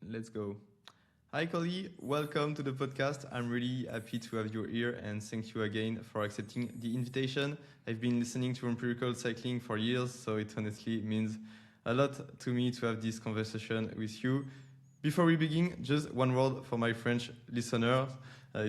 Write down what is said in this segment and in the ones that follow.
Let's go. Hi, Koli. Welcome to the podcast. I'm really happy to have you here and thank you again for accepting the invitation. I've been listening to Empirical Cycling for years, so it honestly means a lot to me to have this conversation with you. Before we begin, just one word for my French listeners.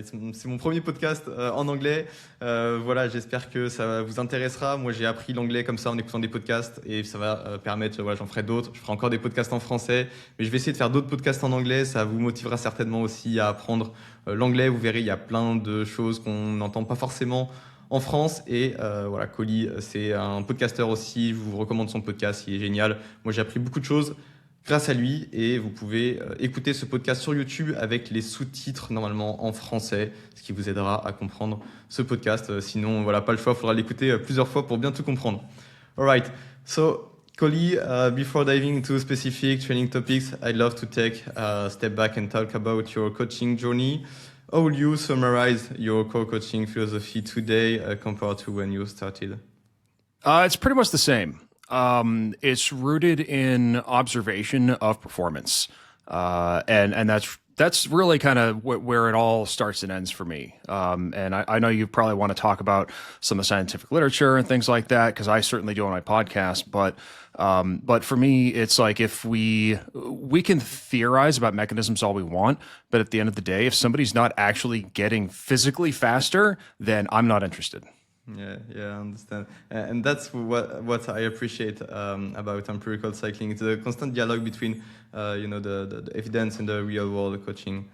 C'est mon premier podcast en anglais. Voilà, j'espère que ça vous intéressera. Moi, j'ai appris l'anglais comme ça en écoutant des podcasts et ça va permettre, voilà, j'en ferai d'autres. Je ferai encore des podcasts en français, mais je vais essayer de faire d'autres podcasts en anglais. Ça vous motivera certainement aussi à apprendre l'anglais. Vous verrez, il y a plein de choses qu'on n'entend pas forcément en France. Et voilà, Koli, c'est un podcasteur aussi. Je vous recommande son podcast, il est génial. Moi, j'ai appris beaucoup de choses grâce à lui et vous pouvez écouter ce podcast sur YouTube avec les sous-titres normalement en français, ce qui vous aidera à comprendre ce podcast. Sinon, voilà, pas le choix, il faudra l'écouter plusieurs fois pour bien tout comprendre. Alright, so Koli, before diving into specific training topics, I'd love to take a step back and talk about your coaching journey. How will you summarize your core coaching philosophy today compared to when you started? It's pretty much the same. It's rooted in observation of performance, and that's really kind of where it all starts and ends for me. And I know you probably want to talk about some of the scientific literature and things like that, because I certainly do on my podcast. But for me, it's like if we can theorize about mechanisms all we want, but at the end of the day, if somebody's not actually getting physically faster, then I'm not interested. Yeah, I understand. And that's what I appreciate about empirical cycling. It's a constant dialogue between, the evidence and the real world coaching.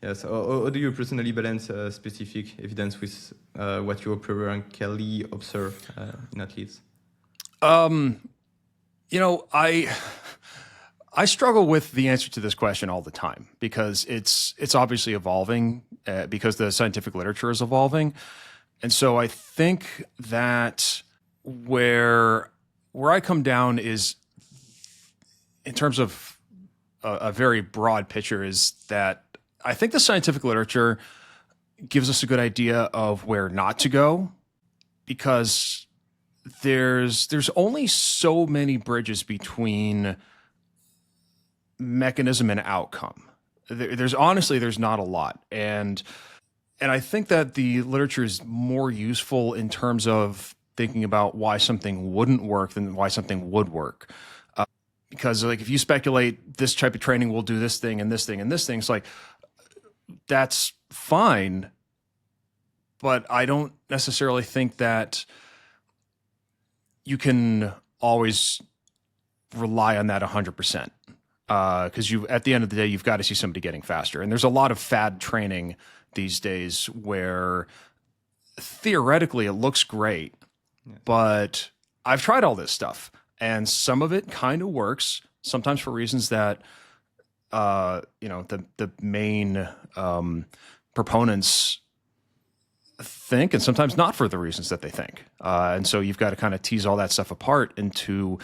Yes. How do you personally balance specific evidence with what you empirically observe in athletes? I struggle with the answer to this question all the time because it's obviously evolving because the scientific literature is evolving. And so I think that where I come down is, in terms of a very broad picture, is that I think the scientific literature gives us a good idea of where not to go, because there's only so many bridges between mechanism and outcome. There's not a lot. And I think that the literature is more useful in terms of thinking about why something wouldn't work than why something would work. Because like if you speculate this type of training will do this thing and this thing and this thing, it's like, that's fine. But I don't necessarily think that you can always rely on that 100%. Because at the end of the day, you've got to see somebody getting faster. And there's a lot of fad training these days where theoretically it looks great, yes, but I've tried all this stuff and some of it kind of works, sometimes for reasons that, the main proponents think, and sometimes not for the reasons that they think. And so you've got to kind of tease all that stuff apart into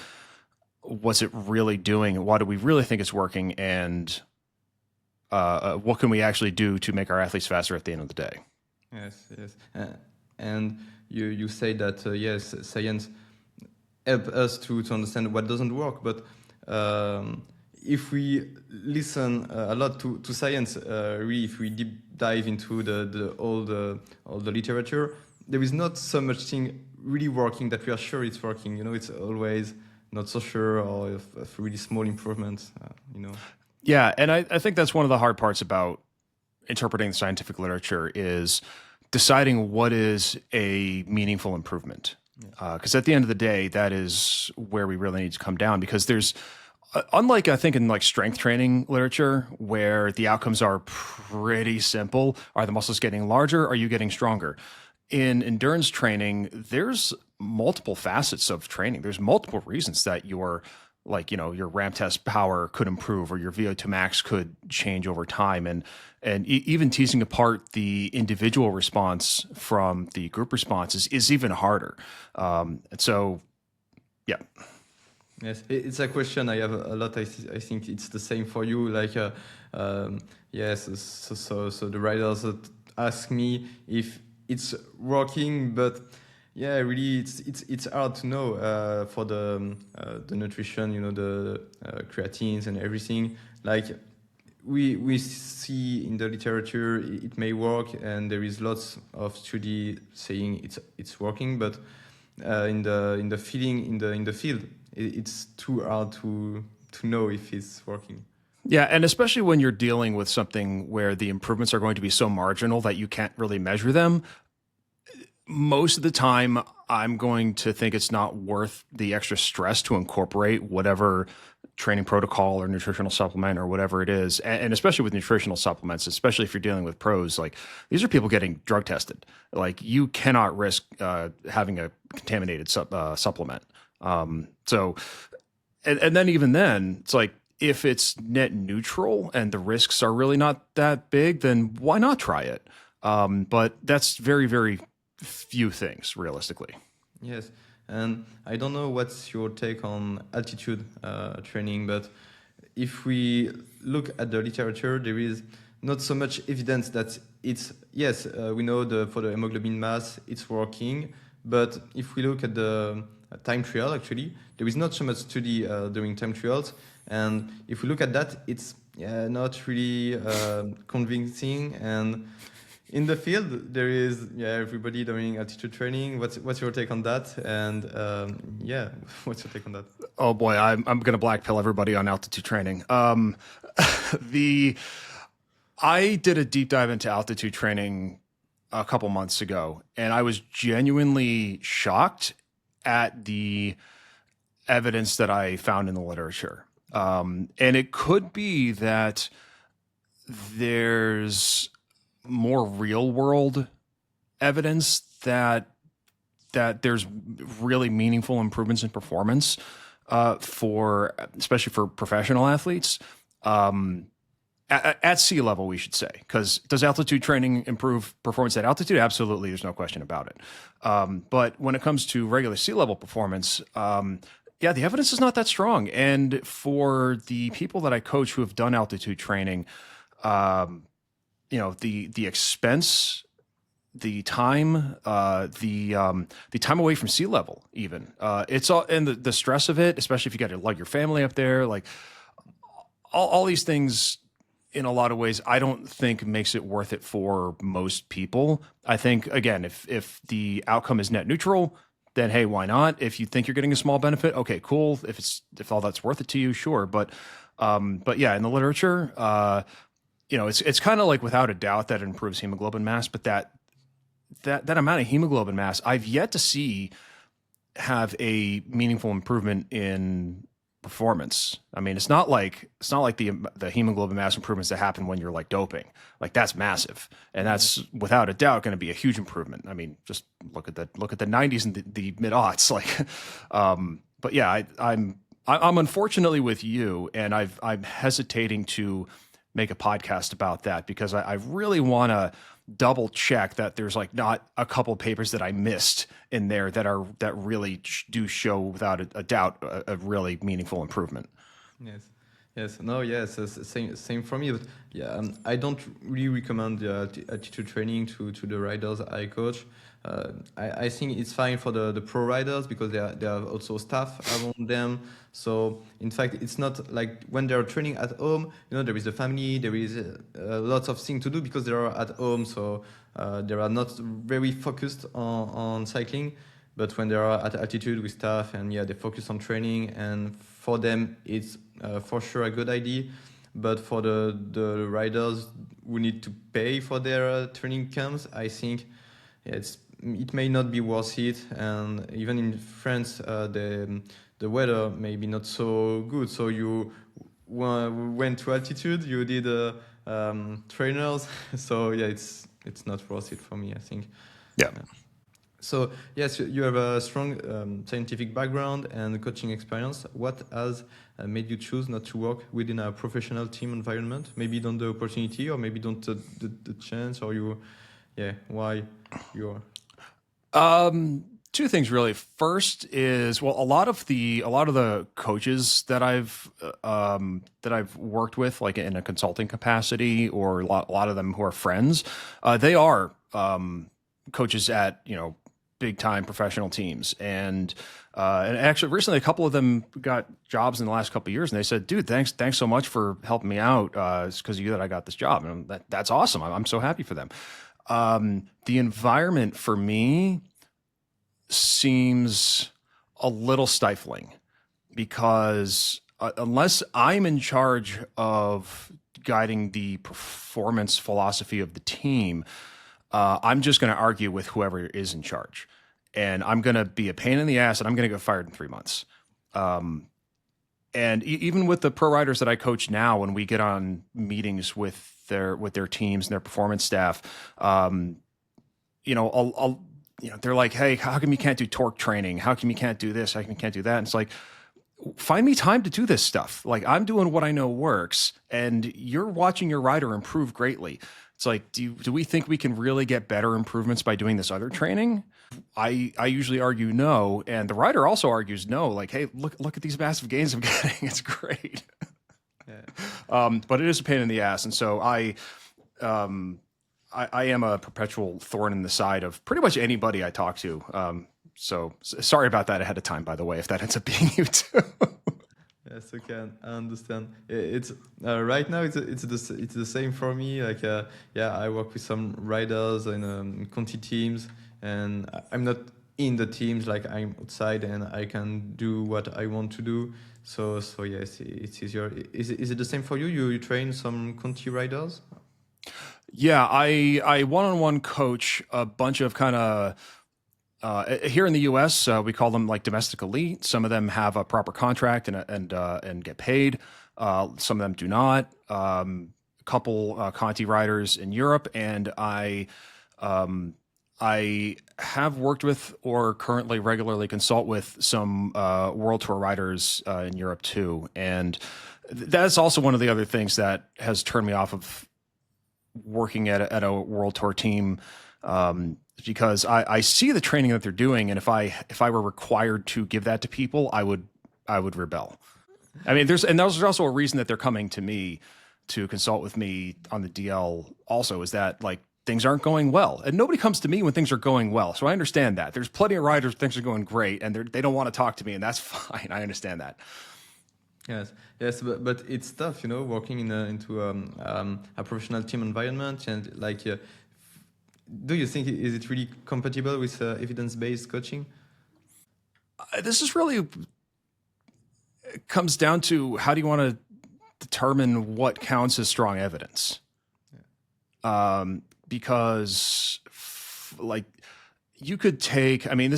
what's it really doing? Why do we really think it's working? And what can we actually do to make our athletes faster at the end of the day? Yes. And you say that, yes, science helps us to understand what doesn't work. But if we listen a lot to science, really, if we deep dive into all the literature, there is not so much thing really working that we are sure it's working. It's always not so sure, or if really small improvements, Yeah, and I think that's one of the hard parts about interpreting the scientific literature is deciding what is a meaningful improvement. Because at the end of the day, that is where we really need to come down, because there's, unlike I think in like strength training literature where the outcomes are pretty simple, are the muscles getting larger? Are you getting stronger? In endurance training, there's multiple facets of training. There's multiple reasons that your ramp test power could improve, or your VO2 max could change over time. And even teasing apart the individual response from the group response is even harder. And so, yeah. Yes, it's a question I have a lot. I think it's the same for you. Like, yes, so the riders ask me if it's working, but yeah, really, it's hard to know for the nutrition, the creatines and everything. Like, we see in the literature it may work, and there is lots of study saying it's working, but in the feeling in the field, it's too hard to know if it's working. Yeah, and especially when you're dealing with something where the improvements are going to be so marginal that you can't really measure them, most of the time I'm going to think it's not worth the extra stress to incorporate whatever training protocol or nutritional supplement or whatever it is. And especially with nutritional supplements, especially if you're dealing with pros, like these are people getting drug tested. Like you cannot risk having a contaminated supplement. So, and then even then, it's like, if it's net neutral and the risks are really not that big, then why not try it? But that's very, very few things realistically. Yes. And I don't know what's your take on altitude training, but if we look at the literature, there is not so much evidence that it's, yes, we know for the hemoglobin mass, it's working. But if we look at the time trial, actually, there is not so much study during time trials. And if we look at that, it's not really convincing. And in the field, there is everybody doing altitude training. What's your take on that? And what's your take on that? Oh boy, I'm going to black pill everybody on altitude training. I did a deep dive into altitude training a couple months ago, and I was genuinely shocked at the evidence that I found in the literature. And it could be that there's more real world evidence that there's really meaningful improvements in performance especially for professional athletes at sea level, we should say. Because does altitude training improve performance at altitude? Absolutely, there's no question about it. But when it comes to regular sea level performance, the evidence is not that strong. And for the people that I coach who have done altitude training, the expense, the time, the time away from sea level, even it's all, and the stress of it, especially if you got your family up there, like all these things. In a lot of ways, I don't think makes it worth it for most people. I think, again, if the outcome is net neutral, then hey, why not? If you think you're getting a small benefit, okay, cool. If all that's worth it to you, sure. But yeah, in the literature, it's kind of like without a doubt that it improves hemoglobin mass, but that amount of hemoglobin mass, I've yet to see have a meaningful improvement in performance. I mean, it's not like the hemoglobin mass improvements that happen when you're like doping. Like that's massive, and that's without a doubt going to be a huge improvement. I mean, just look at the 90s and the mid aughts. Like, but yeah, I'm unfortunately with you, and I'm hesitating to make a podcast about that because I really want to double check that there's like not a couple papers that I missed in there that really do show without a doubt a really meaningful improvement. Same for me. But yeah, I don't really recommend the altitude training to the riders I coach. I think it's fine for the pro riders because they have also staff around them. So in fact, it's not like when they're training at home, there is the family, there is lots of things to do because they are at home. So they are not very focused on cycling. But when they are at altitude with staff and they focus on training, and for them, it's for sure a good idea. But for the riders who need to pay for their training camps, I think it may not be worth it. And even in France, the weather may be not so good. So you went to altitude, you did trainers. So it's not worth it for me, I think. Yeah. So yes, you have a strong scientific background and coaching experience. What has made you choose not to work within a professional team environment? Maybe don't the opportunity, or maybe don't the chance, or why you're. Two things really. First is, well, a lot of the coaches that I've worked with, like in a consulting capacity, or a lot of them who are friends, they are coaches at big time professional teams. And actually recently a couple of them got jobs in the last couple of years, and they said, dude, thanks so much for helping me out. It's because of you that I got this job. And that's awesome. I'm so happy for them. The environment for me seems a little stifling because unless I'm in charge of guiding the performance philosophy of the team, I'm just going to argue with whoever is in charge, and I'm going to be a pain in the ass, and I'm going to get fired in 3 months. And even with the pro riders that I coach now, when we get on meetings with their teams and their performance staff, they're like, hey, how come you can't do torque training? How come you can't do this? How come you can't do that? And it's like, find me time to do this stuff. Like, I'm doing what I know works, and you're watching your rider improve greatly. It's like, do we think we can really get better improvements by doing this other training? I usually argue no, and the rider also argues no. Like, hey, look at these massive gains I'm getting. It's great. Yeah. But it is a pain in the ass, and so I am a perpetual thorn in the side of pretty much anybody I talk to. So sorry about that ahead of time, by the way, if that ends up being you too. Yes, okay, I understand. It's right now. It's the same for me. Like, I work with some riders in Conti teams, and I'm not in the teams. Like, I'm outside, and I can do what I want to do. So yes, it's easier. Is it the same for you? You train some Conti riders? Yeah, I one-on-one coach a bunch of kind of. Here in the U.S., we call them like domestic elite. Some of them have a proper contract and get paid. Some of them do not. A couple Conti riders in Europe, and I have worked with or currently regularly consult with some World Tour riders in Europe too. And that's also one of the other things that has turned me off of working at a World Tour team. Because I see the training that they're doing, and if I were required to give that to people, I would rebel. I mean, there's also a reason that they're coming to me to consult with me on the DL. Also, is that like things aren't going well, and nobody comes to me when things are going well. So I understand that there's plenty of riders things are going great, and they don't want to talk to me, and that's fine. I understand that. Yes, but it's tough, working into a professional team environment, and like. Do you think is it really compatible with evidence-based coaching? This is really comes down to how do you want to determine what counts as strong evidence? Yeah. Because like you could take, I mean,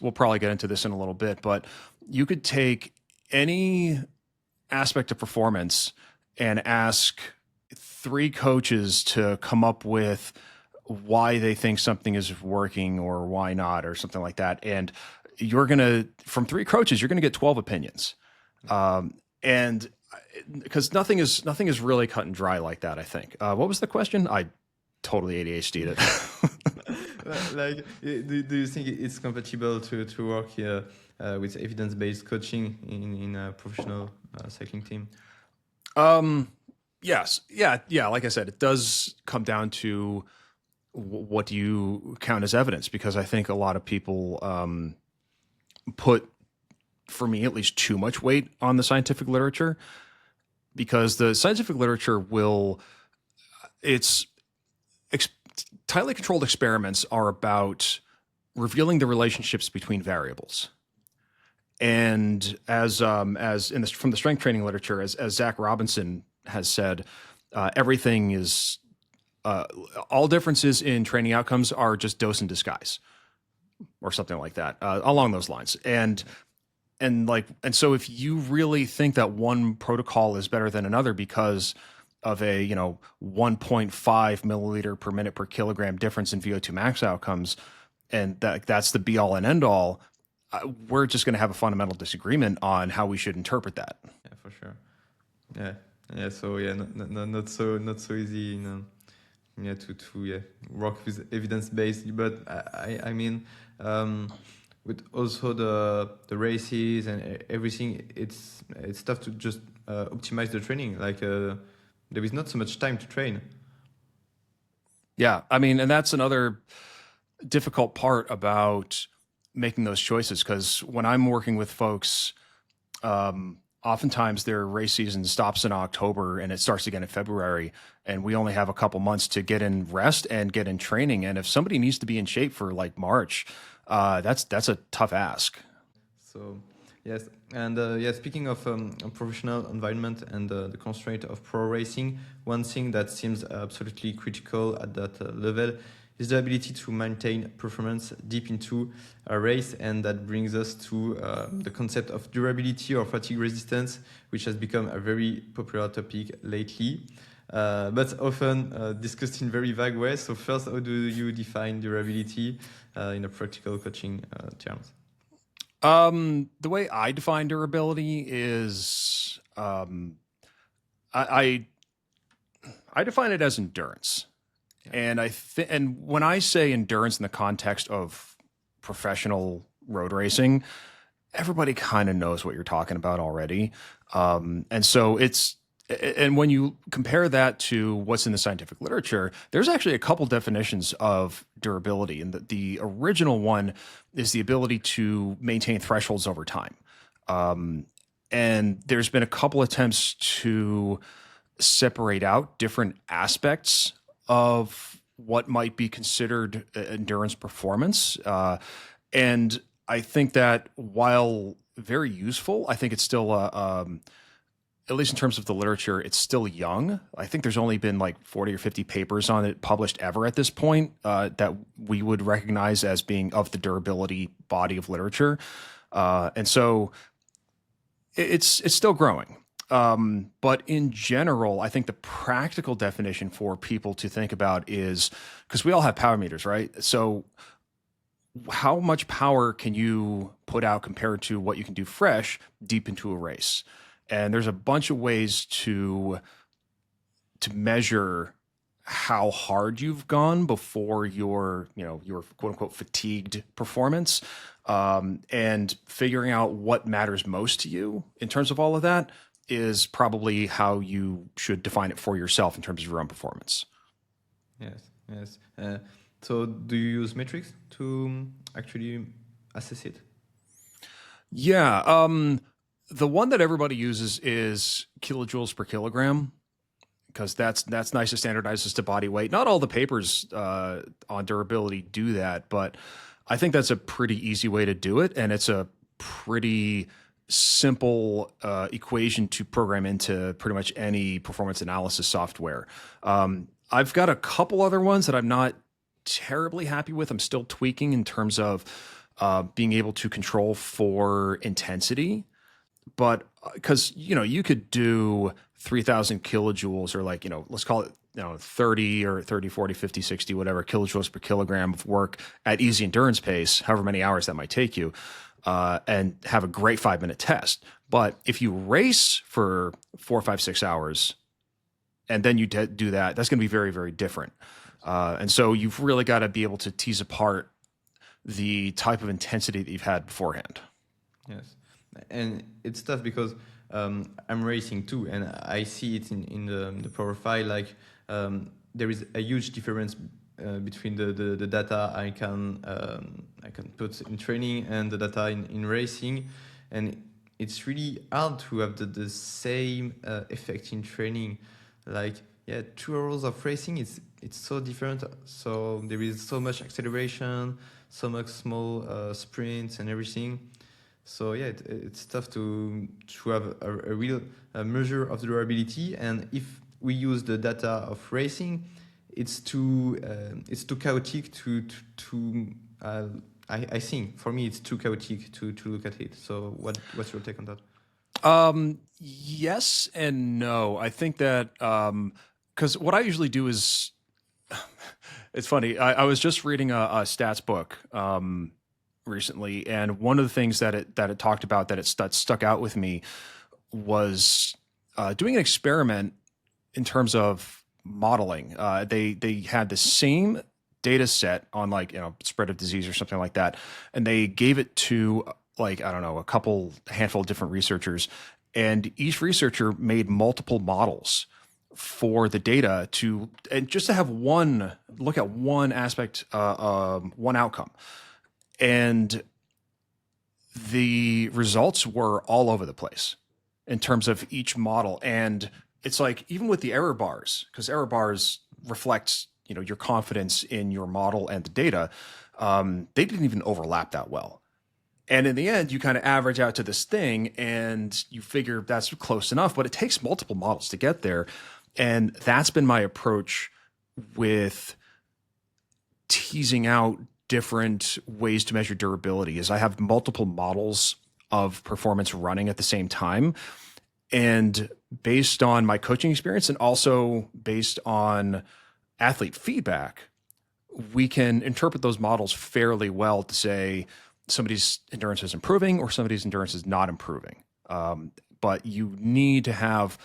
we'll probably get into this in a little bit, but you could take any aspect of performance and ask 3 coaches to come up with why they think something is working or why not or something like that. And from 3 coaches, you're going to get 12 opinions. And because nothing is really cut and dry like that, I think. What was the question? I totally ADHD'd it. Like, do you think it's compatible to work here with evidence-based coaching in a professional cycling team? Yes. Yeah. Like I said, it does come down to what do you count as evidence? Because I think a lot of people put, for me at least, too much weight on the scientific literature, because the scientific literature tightly controlled experiments are about revealing the relationships between variables. And from the strength training literature, as Zach Robinson has said, everything is all differences in training outcomes are just dose in disguise, or something like that, along those lines. And so if you really think that one protocol is better than another because of a 1.5 milliliter per minute per kilogram difference in VO2 max outcomes, and that's the be all and end all, we're just going to have a fundamental disagreement on how we should interpret that. Yeah, for sure. Yeah. So not so easy, to work with evidence-based. But I mean, with also the races and everything, it's tough to just optimize the training. Like there is not so much time to train. Yeah, I mean, and that's another difficult part about making those choices, because when I'm working with folks, oftentimes their race season stops in October and it starts again in February, and we only have a couple months to get in rest and get in training. And if somebody needs to be in shape for like March, that's a tough ask. So yes, and speaking of a professional environment and the constraint of pro racing, one thing that seems absolutely critical at that level is the ability to maintain performance deep into a race, and that brings us to the concept of durability or fatigue resistance, which has become a very popular topic lately, but often discussed in very vague ways. So first, how do you define durability in a practical coaching terms? The way I define durability is, I define it as endurance. And and when I say endurance in the context of professional road racing, everybody kind of knows what you're talking about already. And so and when you compare that to what's in the scientific literature, there's actually a couple definitions of durability. And the original one is the ability to maintain thresholds over time. And there's been a couple attempts to separate out different aspects of what might be considered endurance performance. And I think that while very useful, I think it's still, at least in terms of the literature, it's still young. I think there's only been like 40 or 50 papers on it published ever at this point that we would recognize as being of the durability body of literature. And so it's still growing. But in general, I think the practical definition for people to think about is, because we all have power meters, right? So how much power can you put out compared to what you can do fresh deep into a race? And there's a bunch of ways to measure how hard you've gone before your quote unquote fatigued performance, and figuring out what matters most to you in terms of all of that is probably how you should define it for yourself in terms of your own performance. Yes. So do you use metrics to actually assess it? Yeah. The one that everybody uses is kilojoules per kilogram, because that's nice to standardize as to body weight. Not all the papers on durability do that, but I think that's a pretty easy way to do it. And it's a pretty simple equation to program into pretty much any performance analysis software. I've got a couple other ones that I'm not terribly happy with. I'm still tweaking in terms of being able to control for intensity. But because, you could do 3,000 kilojoules, or like, let's call it, 30 or 30, 40, 50, 60, whatever kilojoules per kilogram of work at easy endurance pace, however many hours that might take you, and have a great 5-minute test. But if you race for 4, 5, 6 hours, and then you do that, that's going to be very, very different. And so you've really got to be able to tease apart the type of intensity that you've had beforehand. Yes. And it's tough because I'm racing too, and I see it in the profile. Like there is a huge difference between the data I can put in training and the data in racing, and it's really hard to have the same effect in training. Like 2 hours of racing, it's so different. So there is so much acceleration, so much small sprints and everything. So it's tough to have a real measure of the durability. And if we use the data of racing, it's too chaotic I think for me it's too chaotic to look at it. So what's your take on that? Yes and no. I think that because what I usually do is, it's funny. I was just reading a stats book recently, and one of the things that it talked about that stuck out with me was doing an experiment in terms of modeling. They had the same data set on spread of disease or something like that, and they gave it to a handful of different researchers, and each researcher made multiple models for the data and just to have look at one aspect, one outcome. And the results were all over the place in terms of each model. And it's like, even with the error bars, because error bars reflect, your confidence in your model and the data, they didn't even overlap that well. And in the end, you kind of average out to this thing and you figure that's close enough, but it takes multiple models to get there. And that's been my approach with teasing out different ways to measure durability. Is I have multiple models of performance running at the same time. And based on my coaching experience and also based on athlete feedback, we can interpret those models fairly well to say somebody's endurance is improving or somebody's endurance is not improving. But you need to have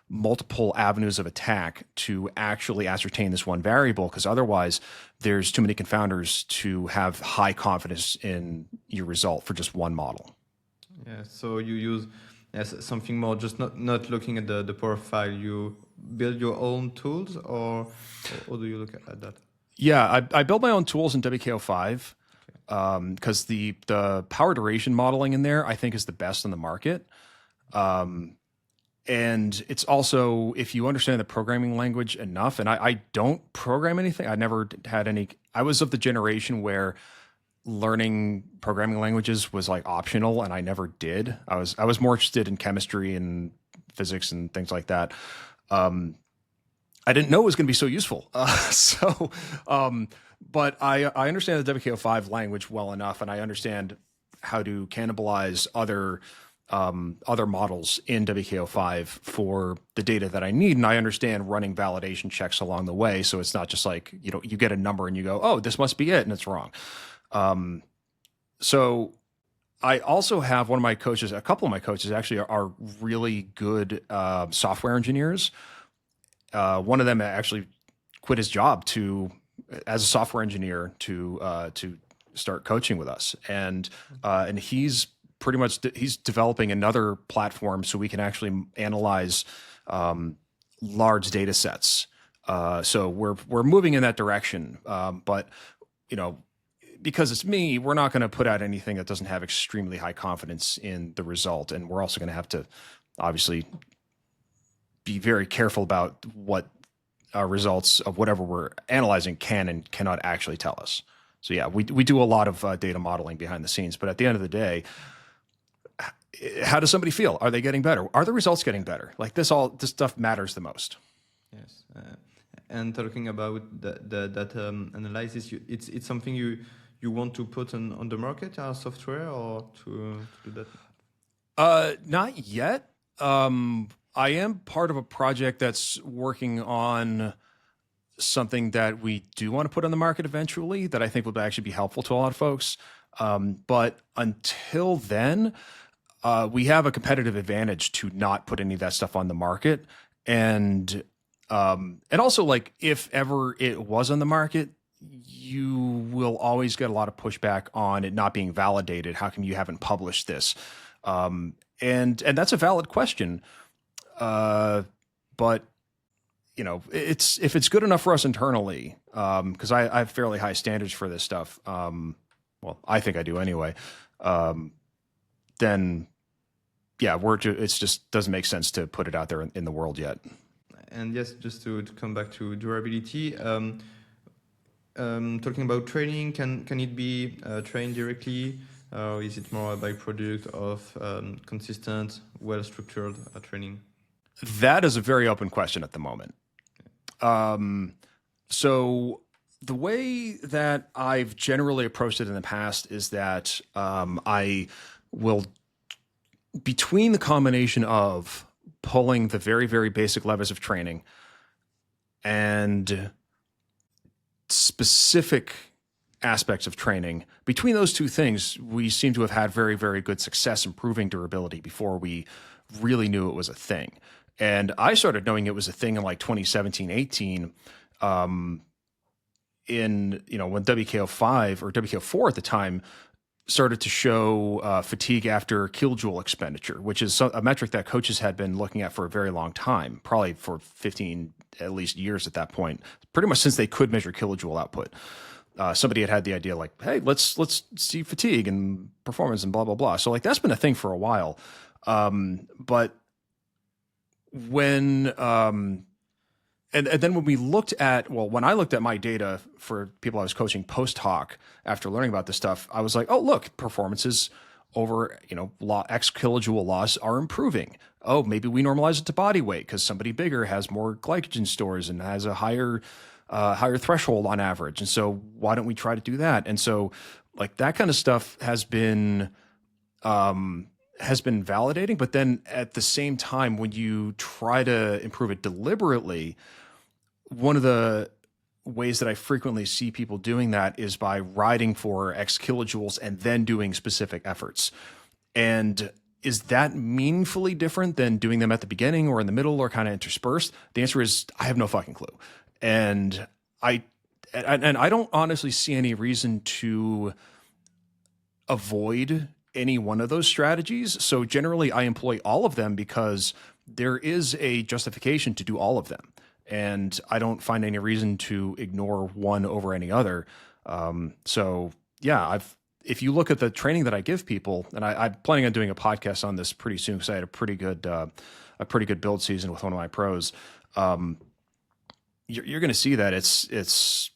multiple avenues of attack to actually ascertain this one variable, because otherwise there's too many confounders to have high confidence in your result for just one model. Yeah, so you use something more, just not looking at the profile. You build your own tools, or do you look at that? Yeah, I build my own tools in WKO5 because the power duration modeling in there I think is the best on the market. And it's also, if you understand the programming language enough, and I don't program anything. I never had any. I was of the generation where learning programming languages was like optional, and I never did. I was more interested in chemistry and physics and things like that. I didn't know it was going to be so useful. But I understand the WKO5 language well enough, and I understand how to cannibalize other models in WKO5 for the data that I need. And I understand running validation checks along the way. So it's not just like, you get a number and you go, oh, this must be it, and it's wrong. So I also have a couple of my coaches actually are really good software engineers. One of them actually quit his job as a software engineer to start coaching with us. And he's developing another platform so we can actually analyze large data sets. So we're moving in that direction. But because it's me, we're not going to put out anything that doesn't have extremely high confidence in the result. And we're also going to have to obviously be very careful about what our results of whatever we're analyzing can and cannot actually tell us. So yeah, we do a lot of data modeling behind the scenes, but at the end of the day, how does somebody feel? Are they getting better? Are the results getting better? Like this stuff matters the most. Yes. And talking about that analysis, it's something you want to put on the market, our software, or to do that? Not yet. I am part of a project that's working on something that we do want to put on the market eventually that I think would actually be helpful to a lot of folks. But until then, we have a competitive advantage to not put any of that stuff on the market. And also, like, if ever it was on the market, you will always get a lot of pushback on it not being validated. How come you haven't published this? And that's a valid question. But if it's good enough for us internally, because I have fairly high standards for this stuff. Well, I think I do anyway. Then yeah, it just doesn't make sense to put it out there in the world yet. And yes, just to come back to durability, talking about training, can it be trained directly? Or is it more a byproduct of consistent, well-structured training? That is a very open question at the moment. So the way that I've generally approached it in the past is that I will, between the combination of pulling the very, very basic levers of training and specific aspects of training, between those two things, we seem to have had very, very good success improving durability before we really knew it was a thing. And I started knowing it was a thing in like 2017, 18, when WKO5 or WKO4 at the time started to show fatigue after kilojoule expenditure, which is a metric that coaches had been looking at for a very long time, probably for 15 at least years at that point, pretty much since they could measure kilojoule output. Somebody had the idea like, hey, let's see fatigue and performance and blah, blah, blah. So like that's been a thing for a while. But when, and then when we looked at, when I looked at my data for people I was coaching post hoc after learning about this stuff, I was like, oh, look, performances over, X kilojoule loss are improving. Oh, maybe we normalize it to body weight because somebody bigger has more glycogen stores and has a higher threshold on average. And so why don't we try to do that? And so like that kind of stuff has been validating, but then at the same time, when you try to improve it deliberately, one of the ways that I frequently see people doing that is by riding for X kilojoules and then doing specific efforts. And is that meaningfully different than doing them at the beginning or in the middle or kind of interspersed? The answer is I have no fucking clue. And I don't honestly see any reason to avoid any one of those strategies. So generally I employ all of them because there is a justification to do all of them. And I don't find any reason to ignore one over any other. So yeah, if you look at the training that I give people, and I'm planning on doing a podcast on this pretty soon because I had a pretty good build season with one of my pros. You're going to see that it's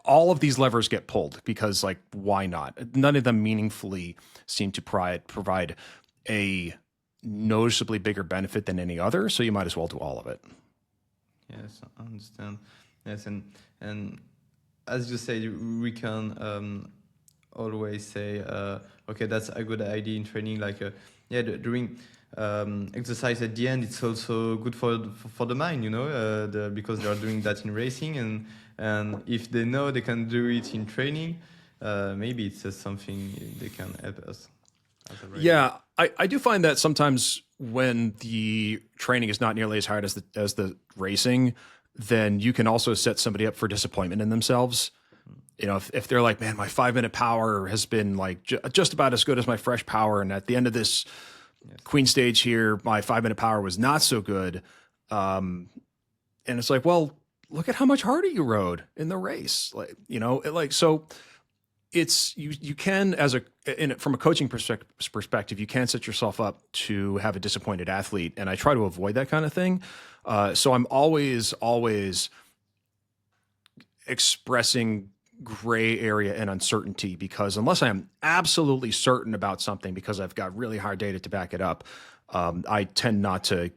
all of these levers get pulled because like, why not? None of them meaningfully seem to provide a noticeably bigger benefit than any other. So you might as well do all of it. Yes, I understand. Yes. And as you say, we can always say, okay, that's a good idea in training. Like, doing exercise at the end, it's also good for the mind, because they are doing that in racing, and if they know they can do it in training, maybe it's just something they can help us. Yeah, I do find that sometimes when the training is not nearly as hard as the racing, then you can also set somebody up for disappointment in themselves. If they're like, man, my 5-minute power has been like just about as good as my fresh power, and at the end of this Queen stage here, my 5-minute power was not so good. And it's like, well, look at how much harder you rode in the race. So it's, you can, from a coaching perspective, you can set yourself up to have a disappointed athlete. And I try to avoid that kind of thing. So I'm always expressing gray area and uncertainty, because unless I am absolutely certain about something because I've got really hard data to back it up, I tend not to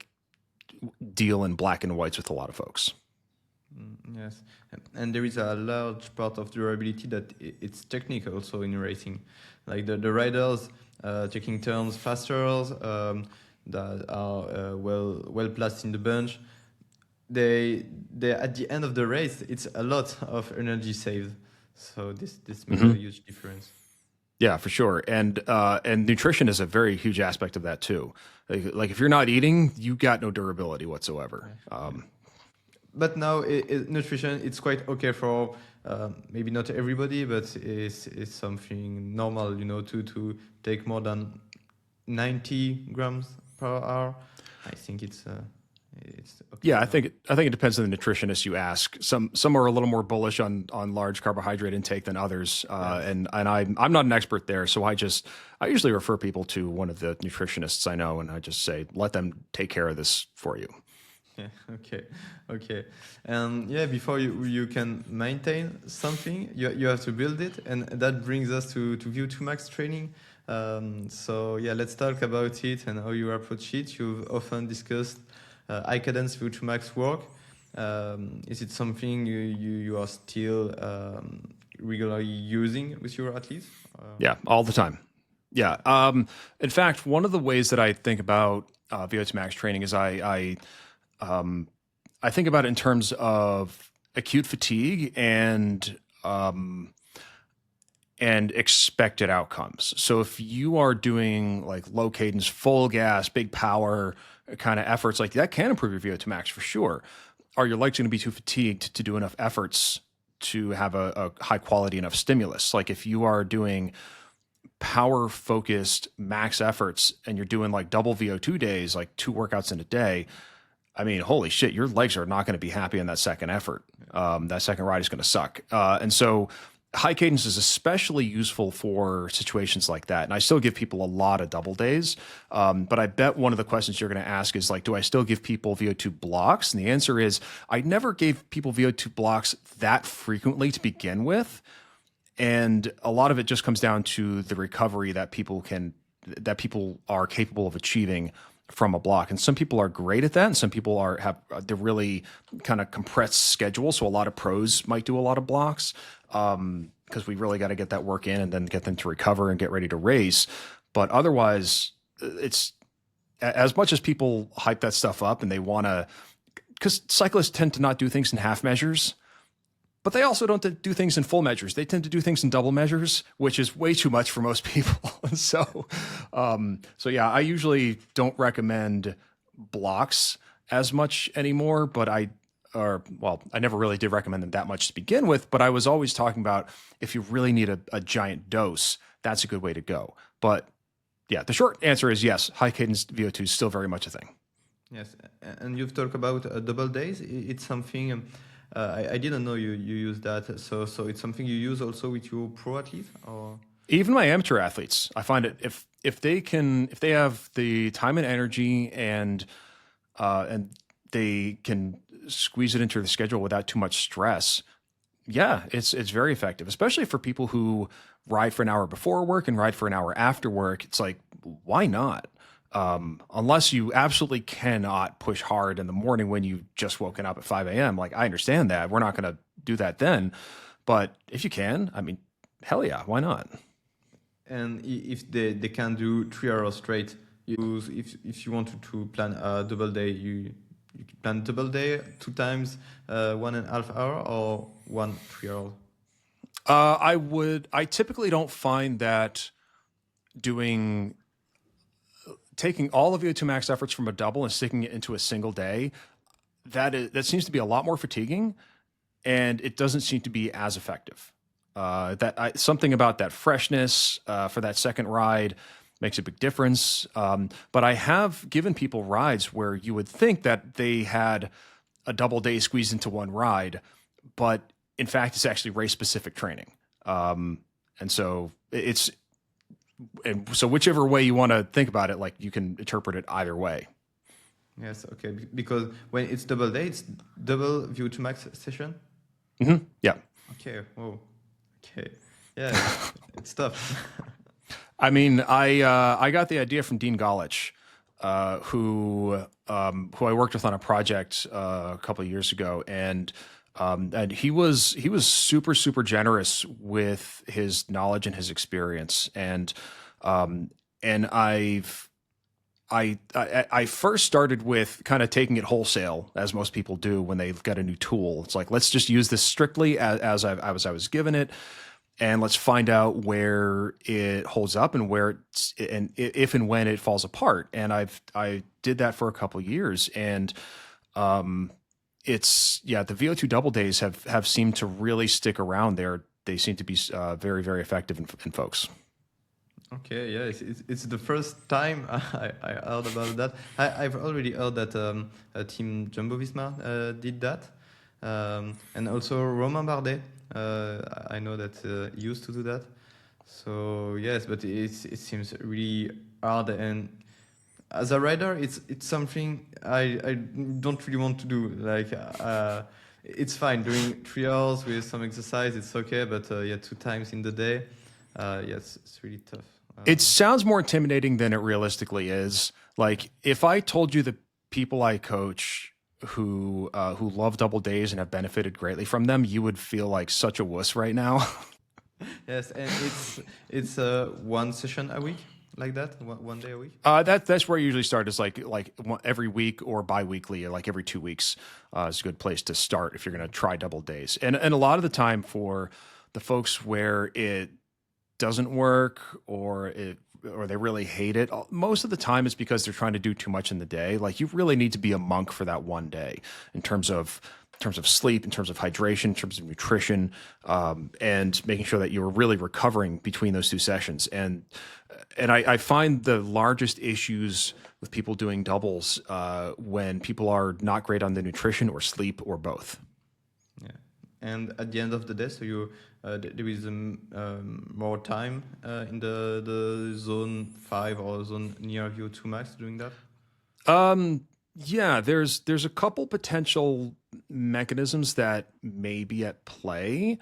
deal in black and whites with a lot of folks. Yes, and there is a large part of durability that it's technical also in racing, like the riders taking turns faster, that are well placed in the bunch. They at the end of the race, it's a lot of energy saved. So this makes a huge difference. Yeah, for sure. And nutrition is a very huge aspect of that too. Like if you're not eating, you got no durability whatsoever. But now nutrition, it's quite okay for maybe not everybody, but it's something normal, to take more than 90 grams per hour. I think it's okay. Yeah, I think it depends on the nutritionist you ask. Some are a little more bullish on large carbohydrate intake than others, and I'm not an expert there, so I usually refer people to one of the nutritionists I know, and I just say, let them take care of this for you. Yeah. Okay. And before you can maintain something, you have to build it, and that brings us to VO2 Max training. So let's talk about it and how you approach it. You've often discussed high cadence VO2 Max work. Is it something you are still regularly using with your athletes? Yeah, all the time. Yeah. In fact, one of the ways that I think about VO2 Max training is I think about it in terms of acute fatigue and expected outcomes. So if you are doing like low cadence, full gas, big power kind of efforts, like that can improve your VO2 max for sure. Are your legs going to be too fatigued to do enough efforts to have a high quality enough stimulus. Like if you are doing power focused max efforts and you're doing like double VO2 days, like 2 workouts in a day, I mean, holy shit, your legs are not going to be happy on that second effort. That second ride is going to suck. And so high cadence is especially useful for situations like that. And I still give people a lot of double days. But I bet one of the questions you're going to ask is like, do I still give people VO2 blocks? And the answer is I never gave people VO2 blocks that frequently to begin with. And a lot of it just comes down to the recovery that people are capable of achieving from a block. And some people are great at that. And some people have the really kind of compressed schedule. So a lot of pros might do a lot of blocks because we really got to get that work in and then get them to recover and get ready to race. But otherwise, it's as much as people hype that stuff up and they want to, because cyclists tend to not do things in half measures, but they also don't do things in full measures. They tend to do things in double measures, which is way too much for most people. So yeah, I usually don't recommend blocks as much anymore, but I never really did recommend them that much to begin with, but I was always talking about if you really need a giant dose, that's a good way to go. But yeah, the short answer is yes, high cadence VO2 is still very much a thing. Yes, and you've talked about double days. It's something... I didn't know you use that. So it's something you use also with your pro athlete, or even my amateur athletes. I find it if they have the time and energy and they can squeeze it into the schedule without too much stress. Yeah, it's very effective, especially for people who ride for an hour before work and ride for an hour after work. It's like, why not? Unless you absolutely cannot push hard in the morning when you've just woken up at 5 a.m. Like, I understand that. We're not going to do that then. But if you can, I mean, hell yeah, why not? And if they can do 3 hours straight, if you wanted to plan a double day, you plan double day 2 times 1.5 hour or 1 3 hour? I typically don't find that taking all of VO2 max efforts from a double and sticking it into a single day, that seems to be a lot more fatiguing, and it doesn't seem to be as effective. Something about that freshness for that second ride makes a big difference. But I have given people rides where you would think that they had a double day squeezed into one ride, but in fact, it's actually race specific training. So whichever way you want to think about it, like you can interpret it either way. Yes, okay. Because when it's double day, it's double VO2 max session? Mm-hmm. Yeah. Okay. Whoa. Okay. Yeah, it's tough. I mean, I got the idea from Dean Golich, who I worked with on a project a couple of years ago, and he was super, super generous with his knowledge and his experience. And I first started with kind of taking it wholesale, as most people do when they get a new tool. It's like, let's just use this strictly as I was given it, and let's find out where it holds up and if and when it falls apart. And I did that for a couple of years, and the VO2 double days have seemed to really stick around there. They seem to be very, very effective in folks. Okay, yeah, it's the first time I heard about that. I've already heard that Team Jumbo-Visma did that. And also Romain Bardet, I know that he used to do that. So yes, but it seems really hard, and as a rider, it's something I don't really want to do. Like, it's fine doing 3 hours with some exercise, it's okay. But 2 times in the day, yes, it's really tough. It sounds more intimidating than it realistically is. Like, if I told you the people I coach who love double days and have benefited greatly from them, you would feel like such a wuss right now. Yes, and it's 1 session a week. Like that, 1 day a week. That's where I usually start. Is like every week or bi-weekly, like every 2 weeks, is a good place to start if you're going to try double days. And a lot of the time for the folks where it doesn't work or they really hate it, most of the time it's because they're trying to do too much in the day. Like, you really need to be a monk for that one day in terms of terms of sleep, in terms of hydration, in terms of nutrition, and making sure that you're really recovering between those two sessions. And I find the largest issues with people doing doubles when people are not great on the nutrition or sleep or both. Yeah. And at the end of the day, so there is more time in the zone 5 or zone near VO2 max doing that? Yeah, there's a couple potential mechanisms that may be at play,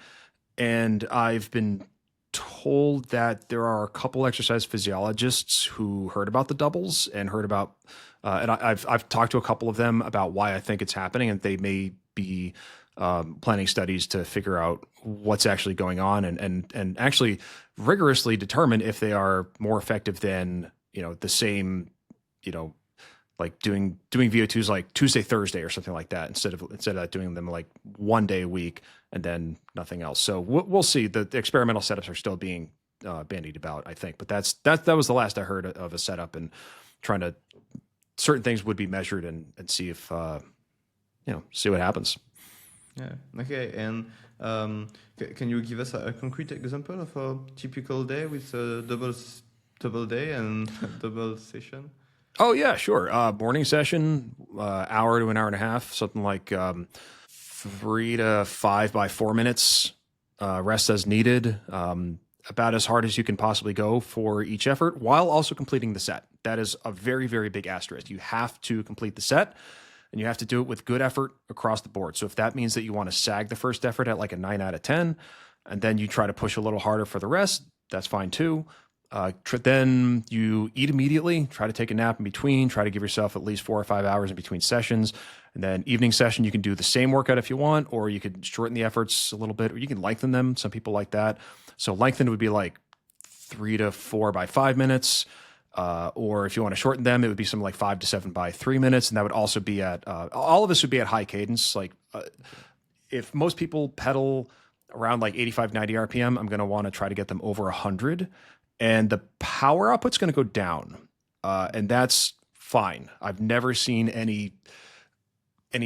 and I've been told that there are a couple exercise physiologists who heard about the doubles and heard about, and I've talked to a couple of them about why I think it's happening, and they may be planning studies to figure out what's actually going on and actually rigorously determine if they are more effective than the same like doing VO2s like Tuesday, Thursday, or something like that, instead of doing them like one day a week and then nothing else. So we'll see. The experimental setups are still being bandied about, I think, but that was the last I heard of a setup, and trying to certain things would be measured and see if see what happens. Yeah. Okay. And can you give us a concrete example of a typical day with a double day and double session? Oh yeah, sure. Morning session, hour to an hour and a half, something like 3 to 5 by 4 minutes. Rest as needed, about as hard as you can possibly go for each effort, while also completing the set. That is a very, very big asterisk. You have to complete the set, and you have to do it with good effort across the board. So if that means that you want to sag the first effort at like a 9 out of 10, and then you try to push a little harder for the rest, that's fine too. Then you eat immediately, try to take a nap in between, try to give yourself at least 4 or 5 hours in between sessions. And then evening session, you can do the same workout if you want, or you could shorten the efforts a little bit, or you can lengthen them. Some people like that. So lengthen would be like 3 to 4 by 5 minutes. Or if you want to shorten them, it would be something like 5 to 7 by 3 minutes. And that would also be at, all of this would be at high cadence. Like if most people pedal around like 85, 90 RPM, I'm going to want to try to get them over 100. And the power output's going to go down, and that's fine. I've never seen any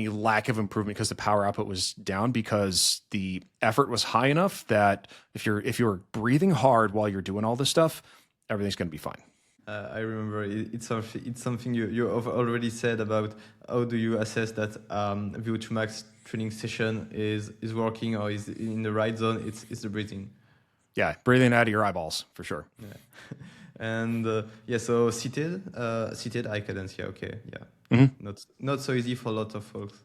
lack of improvement because the power output was down, because the effort was high enough that if you're breathing hard while you're doing all this stuff, everything's going to be fine. I remember it's something you have already said about how do you assess that VO2 max training session is working or is in the right zone. It's the breathing. Yeah, breathing out of your eyeballs, for sure. Yeah. And so seated high cadence, yeah, okay, yeah. Mm-hmm. Not so easy for a lot of folks.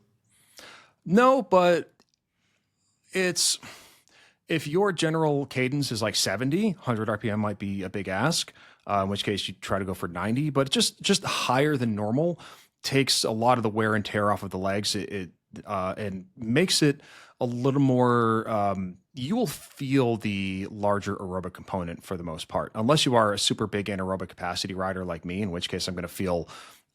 No, but if your general cadence is like 70, 100 RPM might be a big ask, in which case you try to go for 90, but just higher than normal takes a lot of the wear and tear off of the legs. And makes it a little more, you will feel the larger aerobic component for the most part, unless you are a super big anaerobic capacity rider like me, in which case I'm going to feel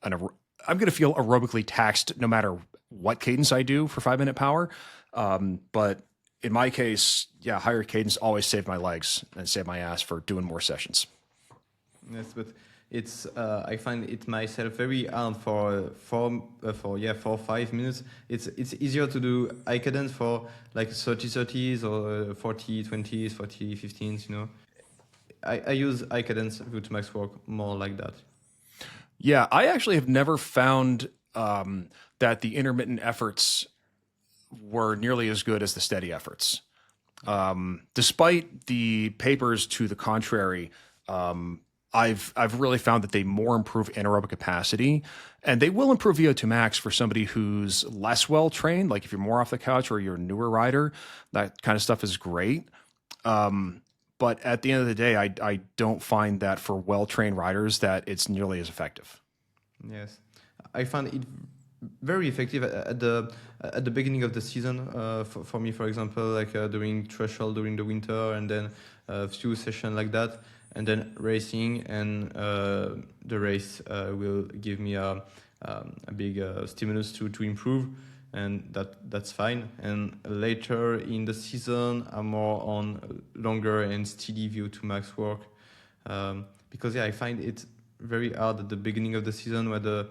aerobically taxed no matter what cadence I do for 5-minute power. But in my case, yeah, higher cadence always saved my legs and saved my ass for doing more sessions. Yes, but it's I find it myself very hard for 5 minutes. It's easier to do high cadence for like 30-30s or 40-20s, 40-15s. I use high cadence VO2 max work more like that. Yeah, I actually have never found that the intermittent efforts were nearly as good as the steady efforts. Despite the papers to the contrary, I've really found that they more improve anaerobic capacity, and they will improve VO2 max for somebody who's less well trained. Like if you're more off the couch or you're a newer rider, that kind of stuff is great. But at the end of the day, I don't find that for well-trained riders that it's nearly as effective. Yes, I found it very effective at the beginning of the season. For me, for example, like doing threshold during the winter, and then a few sessions like that, and then racing, and the race will give me a big stimulus to improve, and that's fine. And later in the season, I'm more on longer and steady VO2 max work, because I find it very hard at the beginning of the season where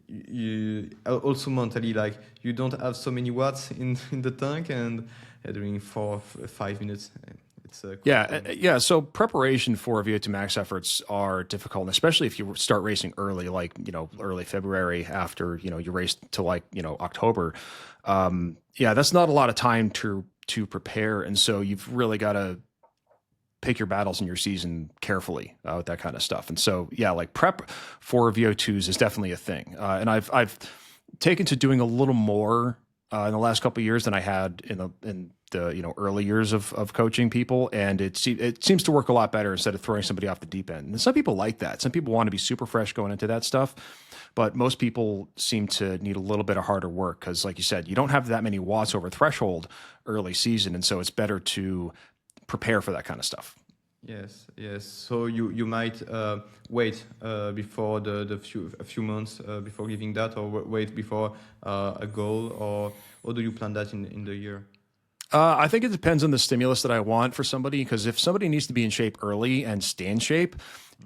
you also mentally, like, you don't have so many watts in the tank, and doing 5 minutes, it's Yeah. So preparation for VO2 max efforts are difficult, and especially if you start racing early, like, early February after, you race to like, October. Yeah, that's not a lot of time to prepare. And so you've really got to pick your battles in your season carefully with that kind of stuff. And so, yeah, like prep for VO2s is definitely a thing. And I've taken to doing a little more in the last couple of years than I had in the early years of coaching people, and it seems to work a lot better instead of throwing somebody off the deep end. And some people like that. Some people want to be super fresh going into that stuff, but most people seem to need a little bit of harder work because, like you said, you don't have that many watts over threshold early season, and so it's better to prepare for that kind of stuff. Yes. So you might wait before a few months before giving that, or wait before a goal, or do you plan that in the year? I think it depends on the stimulus that I want for somebody, because if somebody needs to be in shape early and stay in shape,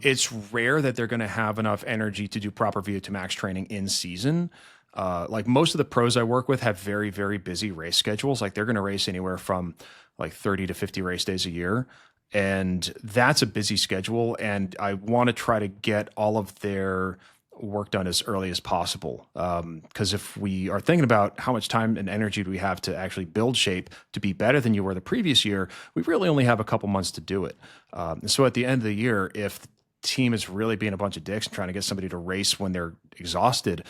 it's rare that they're going to have enough energy to do proper VO2 max training in season. Like most of the pros I work with have very, very busy race schedules. Like they're going to race anywhere from like 30 to 50 race days a year. And that's a busy schedule. And I want to try to get all of their work done as early as possible. Because if we are thinking about how much time and energy do we have to actually build shape to be better than you were the previous year, we really only have a couple months to do it. So at the end of the year, if the team is really being a bunch of dicks and trying to get somebody to race when they're exhausted,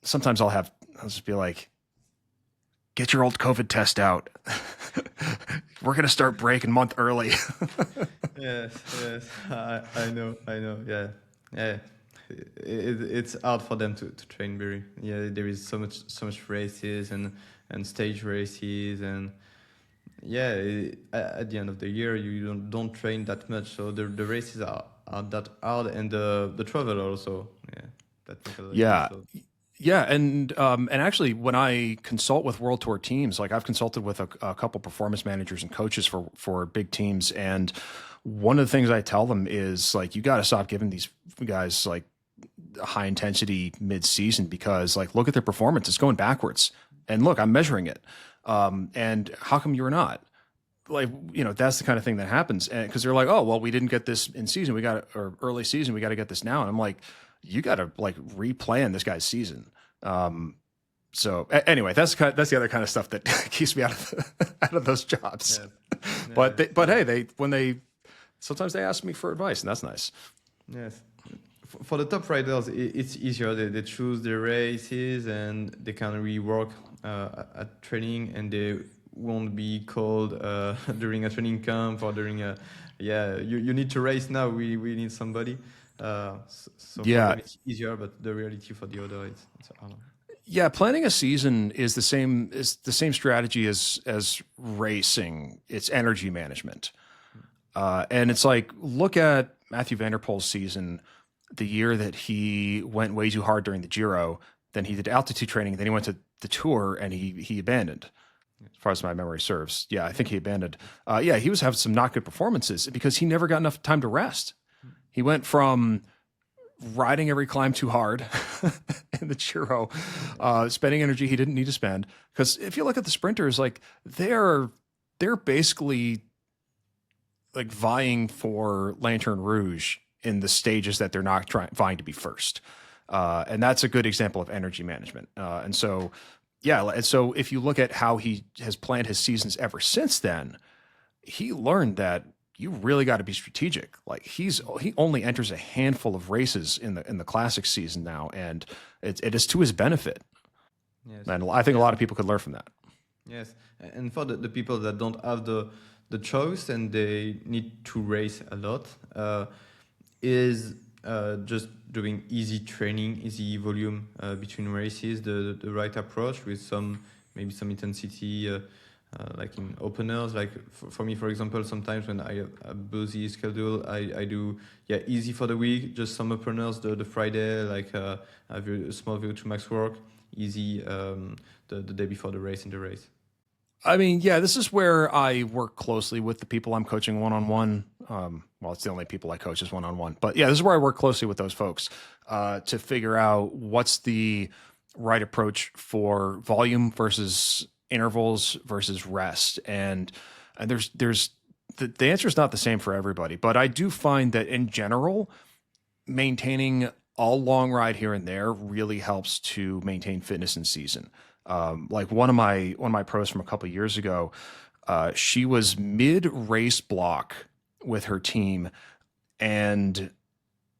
sometimes I'll just be like, get your old COVID test out. We're going to start break a month early. Yes. I know. Yeah. It's hard for them to train very. Yeah, there is so much races and stage races, and yeah, at the end of the year you don't train that much, so the races are that hard, and the travel also. Yeah, that takes a lot. Yeah. So. Yeah, and actually, when I consult with World Tour teams, like I've consulted with a couple performance managers and coaches for big teams, and one of the things I tell them is like, you got to stop giving these guys like high intensity mid season, because like, look at their performance; it's going backwards. And look, I'm measuring it. And how come you're not? Like, that's the kind of thing that happens, and because they're like, oh well, we didn't get this in season, or early season, we got to get this now. And I'm like, you got to like replan this guy's season. So anyway, that's the other kind of stuff that keeps me out of those jobs. Yeah. But hey, sometimes they ask me for advice, and that's nice. Yes. For the top riders, it's easier. They choose their races, and they can rework at training, and they won't be called during a training camp or during you need to race now. We need somebody. So yeah, for them it's easier, but the reality for the other, it's harder. Yeah, planning a season is the same strategy as racing. It's energy management, and it's like, look at Mathieu van der Poel's season, the year that he went way too hard during the Giro. Then he did altitude training. Then he went to the Tour, and he abandoned. As far as my memory serves, yeah, I think he abandoned. He was having some not good performances because he never got enough time to rest. He went from riding every climb too hard in the Giro, spending energy he didn't need to spend. Because if you look at the sprinters, like they're basically like vying for Lanterne Rouge in the stages that they're not vying to be first. And that's a good example of energy management. And so if you look at how he has planned his seasons ever since then, he learned that you really got to be strategic. Like he only enters a handful of races in the classic season now, and it is to his benefit. Yes. And I think a lot of people could learn from that. Yes, and for the people that don't have the choice and they need to race a lot, is just doing easy training, easy volume between races the right approach, with maybe some intensity. Like in openers, like for me, for example, sometimes when I have a busy schedule, I do easy for the week, just some openers the Friday, like a small VO2 max work, easy the day before the race, in the race. I mean, yeah, this is where I work closely with the people I'm coaching one-on-one. Well, it's the only people I coach is one-on-one. But yeah, this is where I work closely with those folks to figure out what's the right approach for volume versus intervals versus rest. And there's the answer is not the same for everybody. But I do find that in general, maintaining a long ride here and there really helps to maintain fitness in season. Like one of my pros from a couple of years ago, she was mid race block with her team, and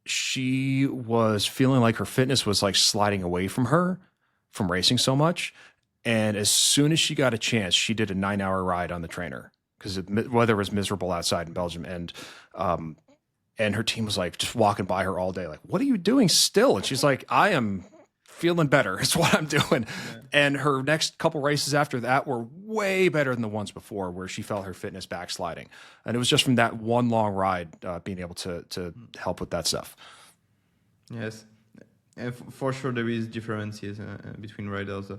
she was feeling like her fitness was like sliding away from her from racing so much. And as soon as she got a chance, she did a 9-hour ride on the trainer because the weather was miserable outside in Belgium, and her team was like just walking by her all day, like, "What are you doing still?" And she's like, "I am feeling better. It's what I'm doing." Yeah. And her next couple races after that were way better than the ones before, where she felt her fitness backsliding. And it was just from that one long ride, being able to help with that stuff. Yes, for sure there is differences between riders.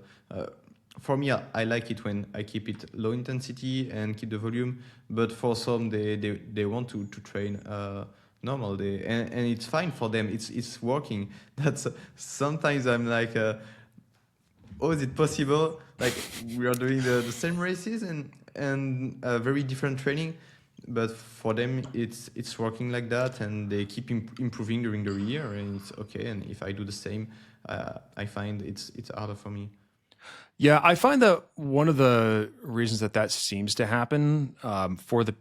For me, I like it when I keep it low intensity and keep the volume. But for some, they want to train normal day, and it's fine for them. It's working. That's sometimes I'm like, oh, is it possible? Like we are doing the same races and very different training, but for them it's working like that, and they keep improving during the year, and it's okay. And if I do the same, I find it's harder for me. Yeah, I find that one of the reasons that seems to happen for the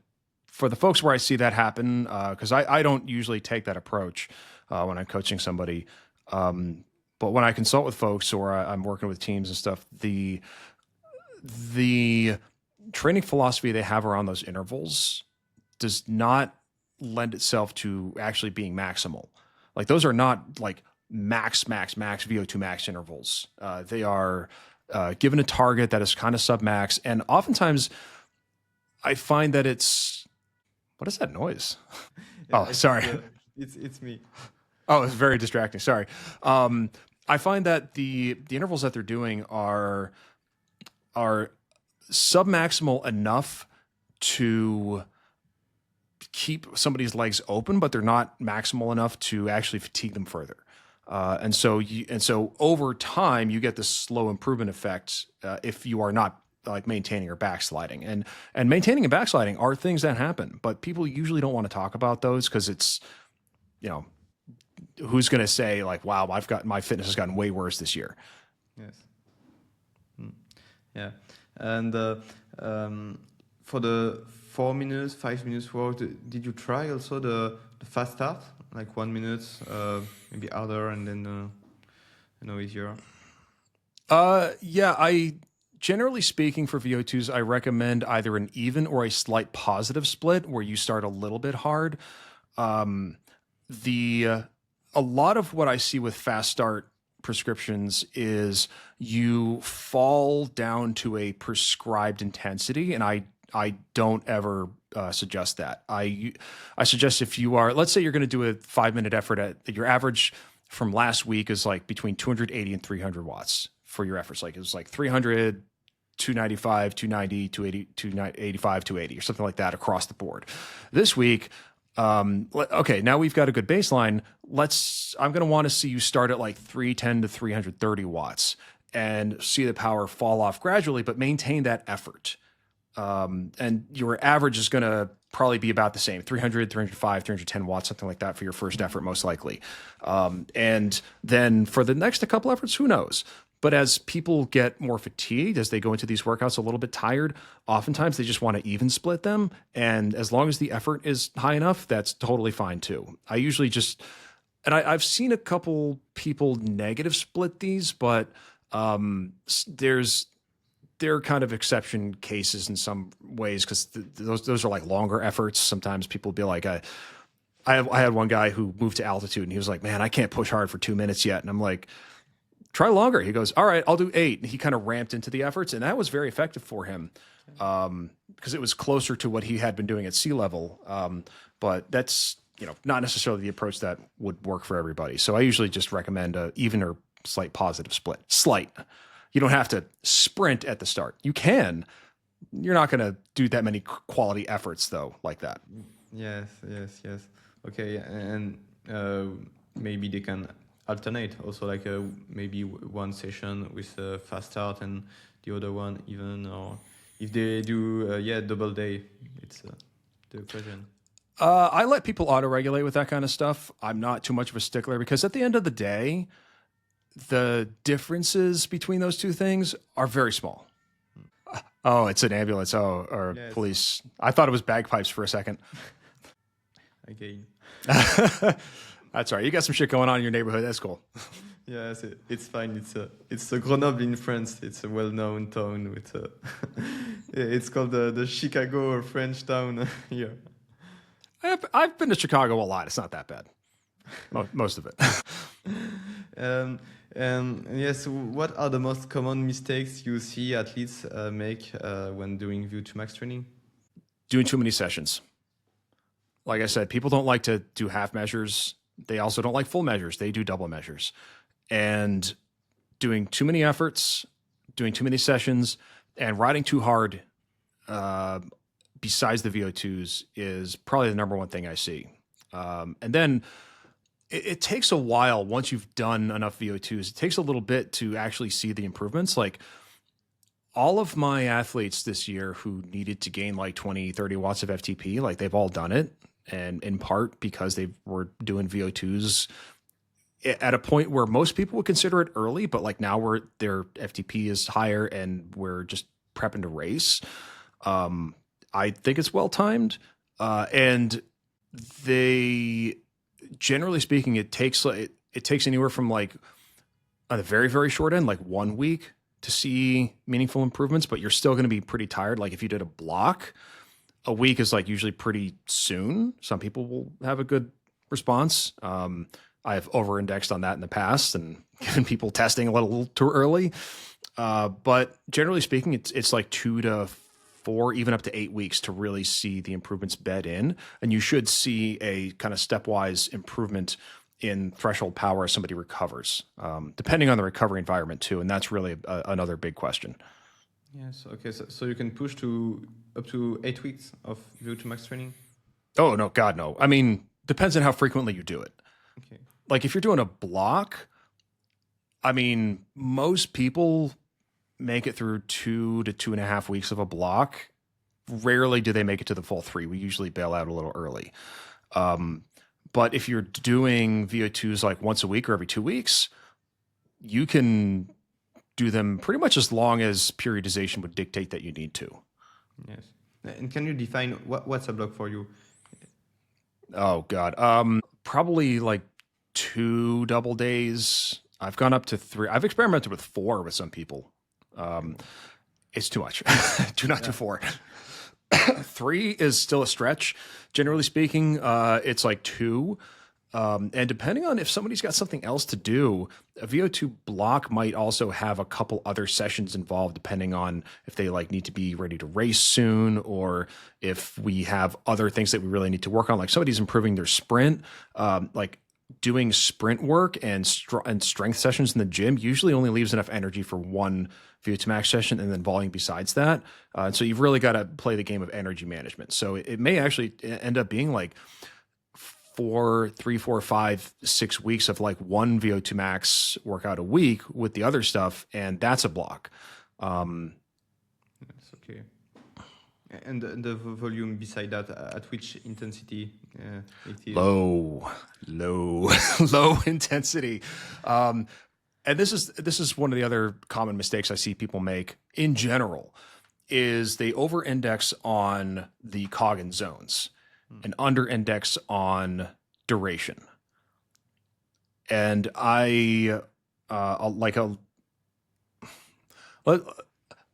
folks where I see that happen, because I don't usually take that approach when I'm coaching somebody, but when I consult with folks or I'm working with teams and stuff, the training philosophy they have around those intervals does not lend itself to actually being maximal. Like those are not like max VO2 max intervals. They are given a target that is kind of sub-max. And oftentimes I find that what is that noise? Yeah, oh, sorry. It's me. Oh, it's very distracting. Sorry. I find that the intervals that they're doing are sub-maximal enough to keep somebody's legs open, but they're not maximal enough to actually fatigue them further. And so over time, you get this slow improvement effect if you are not like maintaining or backsliding. And maintaining and backsliding are things that happen, but people usually don't want to talk about those because it's, who's going to say like, "Wow, my fitness has gotten way worse this year." Yes. Yeah. And for the 4 minutes, 5 minutes walk, did you try also the fast start? Like 1 minute, maybe harder, and then easier. Yeah, generally speaking for VO2s, I recommend either an even or a slight positive split where you start a little bit hard. A lot of what I see with fast start prescriptions is you fall down to a prescribed intensity, and I don't ever suggest that. I suggest if you are, let's say you're going to do a 5-minute effort at your average from last week is like between 280 and 300 watts for your efforts. Like it was like 300, 295, 290, 280, 285, 280 or something like that across the board. This week, okay, now we've got a good baseline. I'm going to want to see you start at like 310 to 330 watts and see the power fall off gradually, but maintain that effort. And your average is going to probably be about the same, 300, 305, 310 watts, something like that for your first effort, most likely. And then for the next couple efforts, who knows? But as people get more fatigued, as they go into these workouts a little bit tired, oftentimes they just want to even split them. And as long as the effort is high enough, that's totally fine too. I usually I've seen a couple people negative split these, but they're kind of exception cases in some ways because those are like longer efforts. Sometimes people be like, I had one guy who moved to altitude and he was like, "Man, I can't push hard for 2 minutes yet." And I'm like, "Try longer." He goes, "All right, I'll do 8." And he kind of ramped into the efforts, and that was very effective for him because it was closer to what he had been doing at sea level. But that's not necessarily the approach that would work for everybody. So I usually just recommend a even or slight positive split. Slight. You don't have to sprint at the start. You can, You're not going to do that many quality efforts though, like that. Yes, yes, yes. Okay, and maybe they can alternate also, like maybe one session with a fast start and the other one even, or if they do double day. It's the question. I let people auto-regulate with that kind of stuff. I'm not too much of a stickler because at the end of the day, the differences between those two things are very small. Oh, it's an ambulance. Oh, or Yes. police. I thought it was bagpipes for a second. Again. That's all right. You got some shit going on in your neighborhood. That's cool. Yes, it's fine. It's a Grenoble in France. It's a well-known town with it's called the Chicago or French town here. I've been to Chicago a lot. It's not that bad. Most of it. And yes, what are the most common mistakes you see athletes make when doing VO2 max training? Doing too many sessions. Like I said, people don't like to do half measures. They also don't like full measures. They do double measures. And doing too many efforts, doing too many sessions, and riding too hard besides the VO2s is probably the number one thing I see. And then it takes a while once you've done enough VO2s. It takes a little bit to actually see the improvements. Like all of my athletes this year who needed to gain like 20, 30 watts of FTP, like they've all done it. And in part because they were doing VO2s at a point where most people would consider it early, but like now their FTP is higher and we're just prepping to race. I think it's well timed. And they, generally speaking, it takes anywhere from like on the very, very short end, like 1 week to see meaningful improvements, but you're still going to be pretty tired. Like if you did a block, a week is like usually pretty soon. Some people will have a good response. I have over-indexed on that in the past and given people testing a little too early. But generally speaking, it's like 2 to 4, even up to 8 weeks to really see the improvements bed in. And you should see a kind of stepwise improvement in threshold power as somebody recovers, depending on the recovery environment too. And that's really another big question. Yes. Okay. So you can push to up to 8 weeks of VO2 max training? Oh, no, God, no. I mean, depends on how frequently you do it. Okay. Like if you're doing a block, I mean, most people make it through 2 to 2.5 weeks of a block. Rarely do they make it to the full 3. We usually bail out a little early. But if you're doing VO2s like once a week or every 2 weeks, you can do them pretty much as long as periodization would dictate that you need to. Yes. And can you define what's a block for you? Oh, God. Probably like 2 double days. I've gone up to 3. I've experimented with 4 with some people. It's too much. Do not do 4. 3 is still a stretch. Generally speaking, it's like 2. And depending on if somebody's got something else to do, a VO2 block might also have a couple other sessions involved, depending on if they like need to be ready to race soon, or if we have other things that we really need to work on. Like somebody's improving their sprint, like doing sprint work and strength sessions in the gym usually only leaves enough energy for one VO2 max session and then volume besides that. So you've really got to play the game of energy management. So it may actually end up being like 3, 4, 5, 6 weeks of like one VO2 max workout a week with the other stuff, and that's a block. That's okay. And the volume beside that, at which intensity it is? Low intensity. And this is one of the other common mistakes I see people make in general is they over-index on the Coggin zones and under-index on duration. And I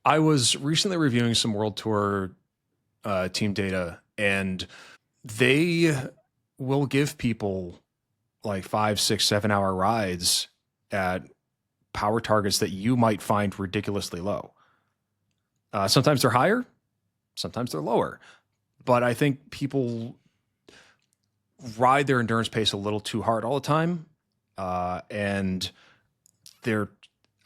was recently reviewing some World Tour team data, and they will give people like 5, 6, 7 hour rides at power targets that you might find ridiculously low. Sometimes they're higher, sometimes they're lower. But I think people ride their endurance pace a little too hard all the time. And they're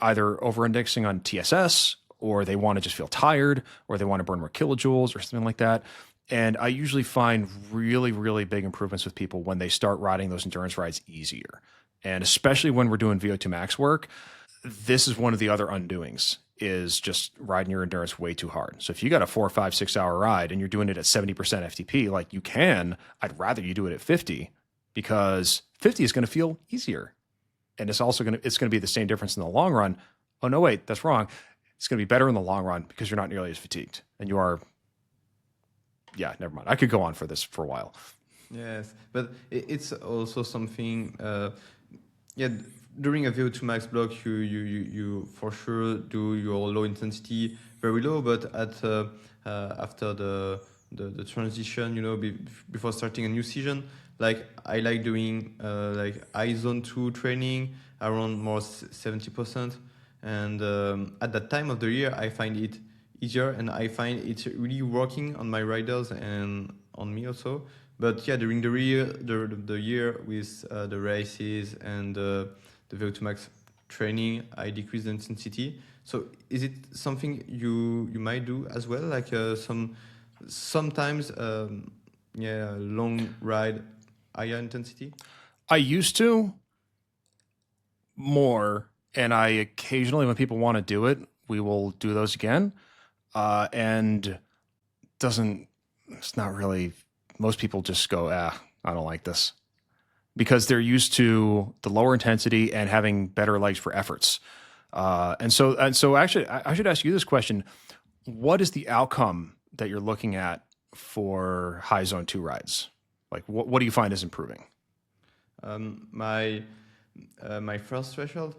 either over-indexing on TSS or they want to just feel tired, or they want to burn more kilojoules or something like that. And I usually find really, really big improvements with people when they start riding those endurance rides easier. And especially when we're doing VO2 max work, this is one of the other undoings, is just riding your endurance way too hard. So if you got a 4, 5, 6 hour ride and you're doing it at 70% FTP, like you can, I'd rather you do it at 50, because 50 is going to feel easier. And it's also going to be the same difference in the long run. Oh, no, wait, that's wrong. It's going to be better in the long run because you're not nearly as fatigued, and you are. Yeah, never mind. I could go on for this for a while. Yes, but it's also something. During a VO2 max block, you for sure do your low intensity very low, but after the transition, before starting a new season, like I like doing like high zone 2 training around more 70%, and at that time of the year, I find it easier, and I find it's really working on my riders and on me also. But yeah, during the year with the races and the VO2 max training, I decrease the intensity. So is it something you might do as well? Like sometimes long ride, higher intensity? I used to more, and I occasionally, when people want to do it, we will do those again. And it's not really, most people just go, I don't like this, because they're used to the lower intensity and having better legs for efforts. And so actually I should ask you this question. What is the outcome that you're looking at for high zone 2 rides? Like what do you find is improving? My first threshold,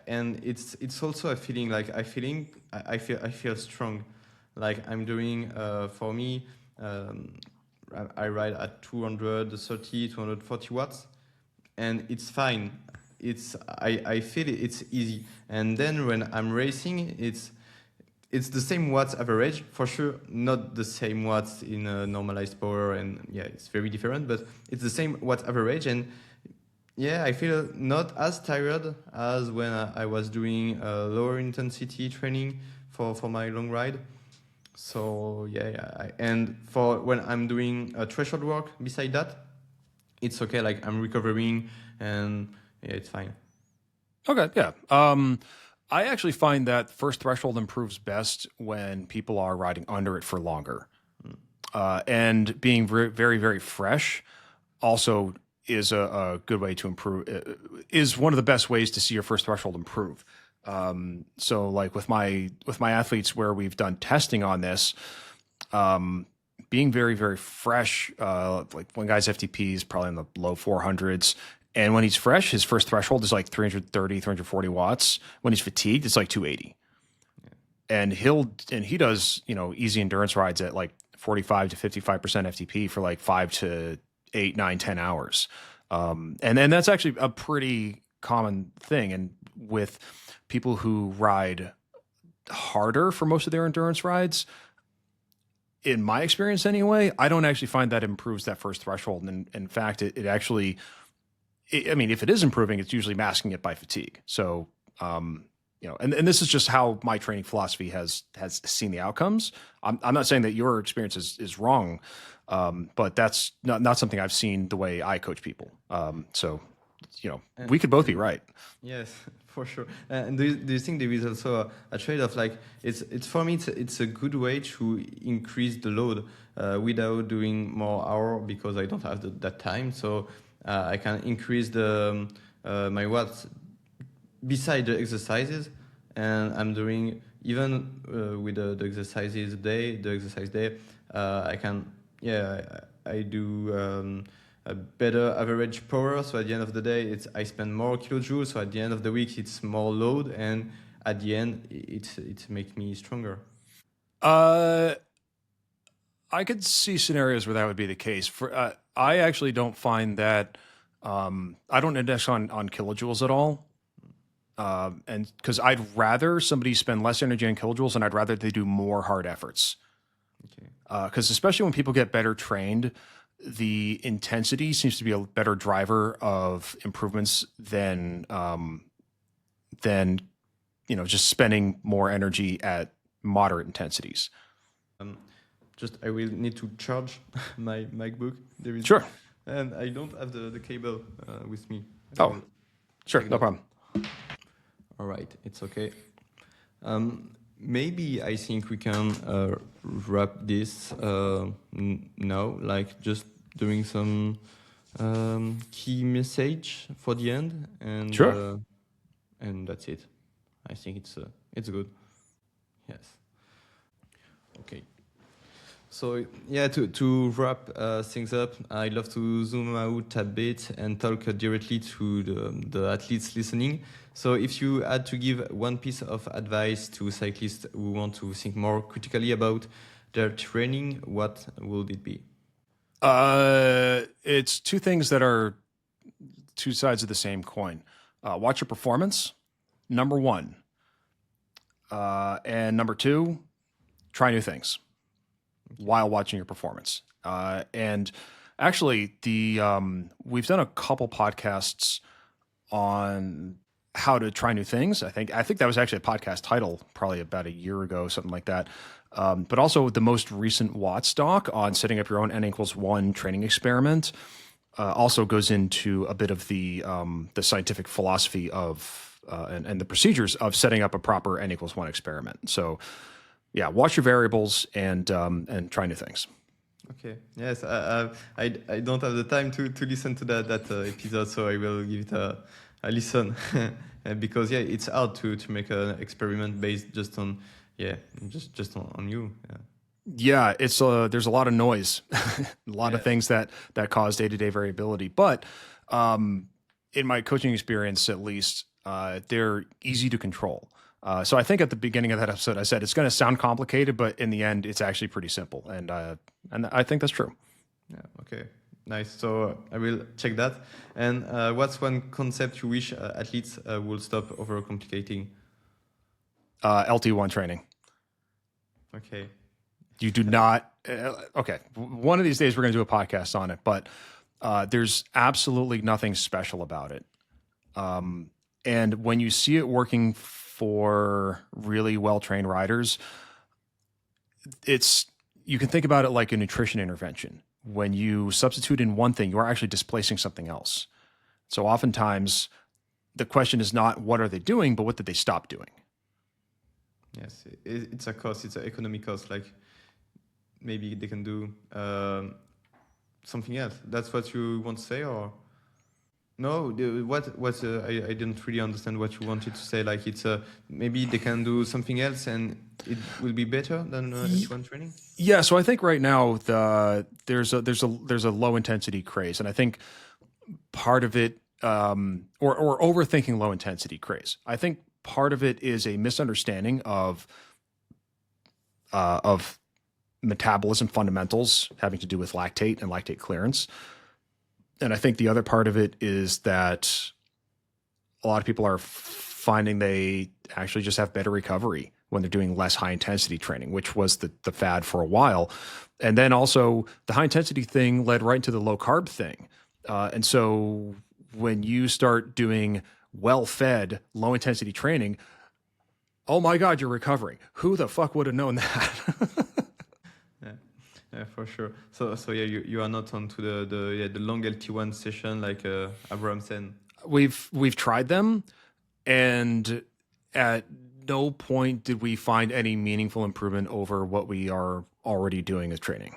and it's also a feeling, like I feel strong, like I'm doing for me. I ride at 230, 240 watts, and it's fine. I feel it's easy, and then when I'm racing, it's the same watts average for sure, not the same watts in a normalized power, and it's very different, but it's the same watts average. And I feel not as tired as when I was doing lower intensity training for my long ride. So and for when I'm doing threshold work beside that, it's okay. Like I'm recovering, and it's fine. Okay, yeah. I actually find that first threshold improves best when people are riding under it for longer, and being very, very, very fresh also is a good way to improve, is one of the best ways to see your first threshold improve. So like with my athletes where we've done testing on this, being very, very fresh, like one guy's FTP is probably in the low 400s. And when he's fresh, his first threshold is like 330, 340 watts. When he's fatigued, it's like 280. And he does, easy endurance rides at like 45 to 55% FTP for like 5 to 8, 9, 10 hours. And that's actually a pretty common thing. And with people who ride harder for most of their endurance rides, in my experience anyway, I don't actually find that improves that first threshold. And in fact, it actually, if it is improving, it's usually masking it by fatigue. So, and this is just how my training philosophy has seen the outcomes. I'm not saying that your experience is wrong, but that's not something I've seen the way I coach people. So, we could both be right. Yes, for sure. And do you think there is also a trade-off? Like it's for me, it's a good way to increase the load without doing more hour, because I don't have that time. So I can increase my watts beside the exercises, and I'm doing even with the exercises day. The exercise day, I can I do a better average power. So at the end of the day, I spend more kilojoules. So at the end of the week, it's more load, and at the end, it makes me stronger. I could see scenarios where that would be the case. I actually don't find that. I don't index on kilojoules at all. And because I'd rather somebody spend less energy on kilojoules, and I'd rather they do more hard efforts. Okay. Because especially when people get better trained, the intensity seems to be a better driver of improvements than just spending more energy at moderate intensities. I will need to charge my MacBook. Sure. And I don't have the cable with me. Sure, no problem. All right, it's okay. Maybe I think we can wrap this now, like just doing some key message for the end, and Sure. And that's it. I think it's good. Yes. Okay. So yeah, to wrap things up, I'd love to zoom out a bit and talk directly to the athletes listening. So if you had to give one piece of advice to cyclists who want to think more critically about their training, what would it be? It's two things that are two sides of the same coin. Watch your performance, number one. And number two, try new things while watching your performance. And actually, we've done a couple podcasts on how to try new things. I think that was actually a podcast title probably about a year ago, something like that. But also the most recent Watts doc on setting up your own N=1 training experiment also goes into a bit of the scientific philosophy of and the procedures of setting up a proper N=1 experiment. So yeah, watch your variables and try new things. Okay. Yes, I don't have the time to listen to that episode, so I will give it a listen because yeah, it's hard to make an experiment based just on just on you. Yeah, it's there's a lot of noise, a lot of things that cause day-to-day variability. But in my coaching experience, at least, they're easy to control. So I think at the beginning of that episode, I said it's going to sound complicated, but in the end, it's actually pretty simple, and I think that's true. Yeah. Okay. Nice. So I will check that. And what's one concept you wish athletes will stop overcomplicating? LT1 training. Okay. You do not. Okay. One of these days, we're going to do a podcast on it, but there's absolutely nothing special about it. And when you see it working for really well-trained riders, you can think about it like a nutrition intervention. When you substitute in one thing, you are actually displacing something else. So oftentimes the question is not what are they doing, but what did they stop doing? Yes, it's a cost. It's an economic cost. Like maybe they can do something else. That's what you want to say, or no? I didn't really understand what you wanted to say. Like it's maybe they can do something else and it will be better than L1 training. Yeah, so I think right now there's a low intensity craze, and I think part of it or overthinking low intensity craze. I think part of it is a misunderstanding of metabolism fundamentals having to do with lactate and lactate clearance. And I think the other part of it is that a lot of people are finding they actually just have better recovery when they're doing less high intensity training, which was the fad for a while. And then also the high intensity thing led right into the low carb thing. And so when you start doing well-fed, low-intensity training, oh my God, you're recovering. Who the fuck would have known that? Yeah, for sure. So yeah, you are not onto the long LT1 session like Abramson. We've tried them, and at no point did we find any meaningful improvement over what we are already doing as training.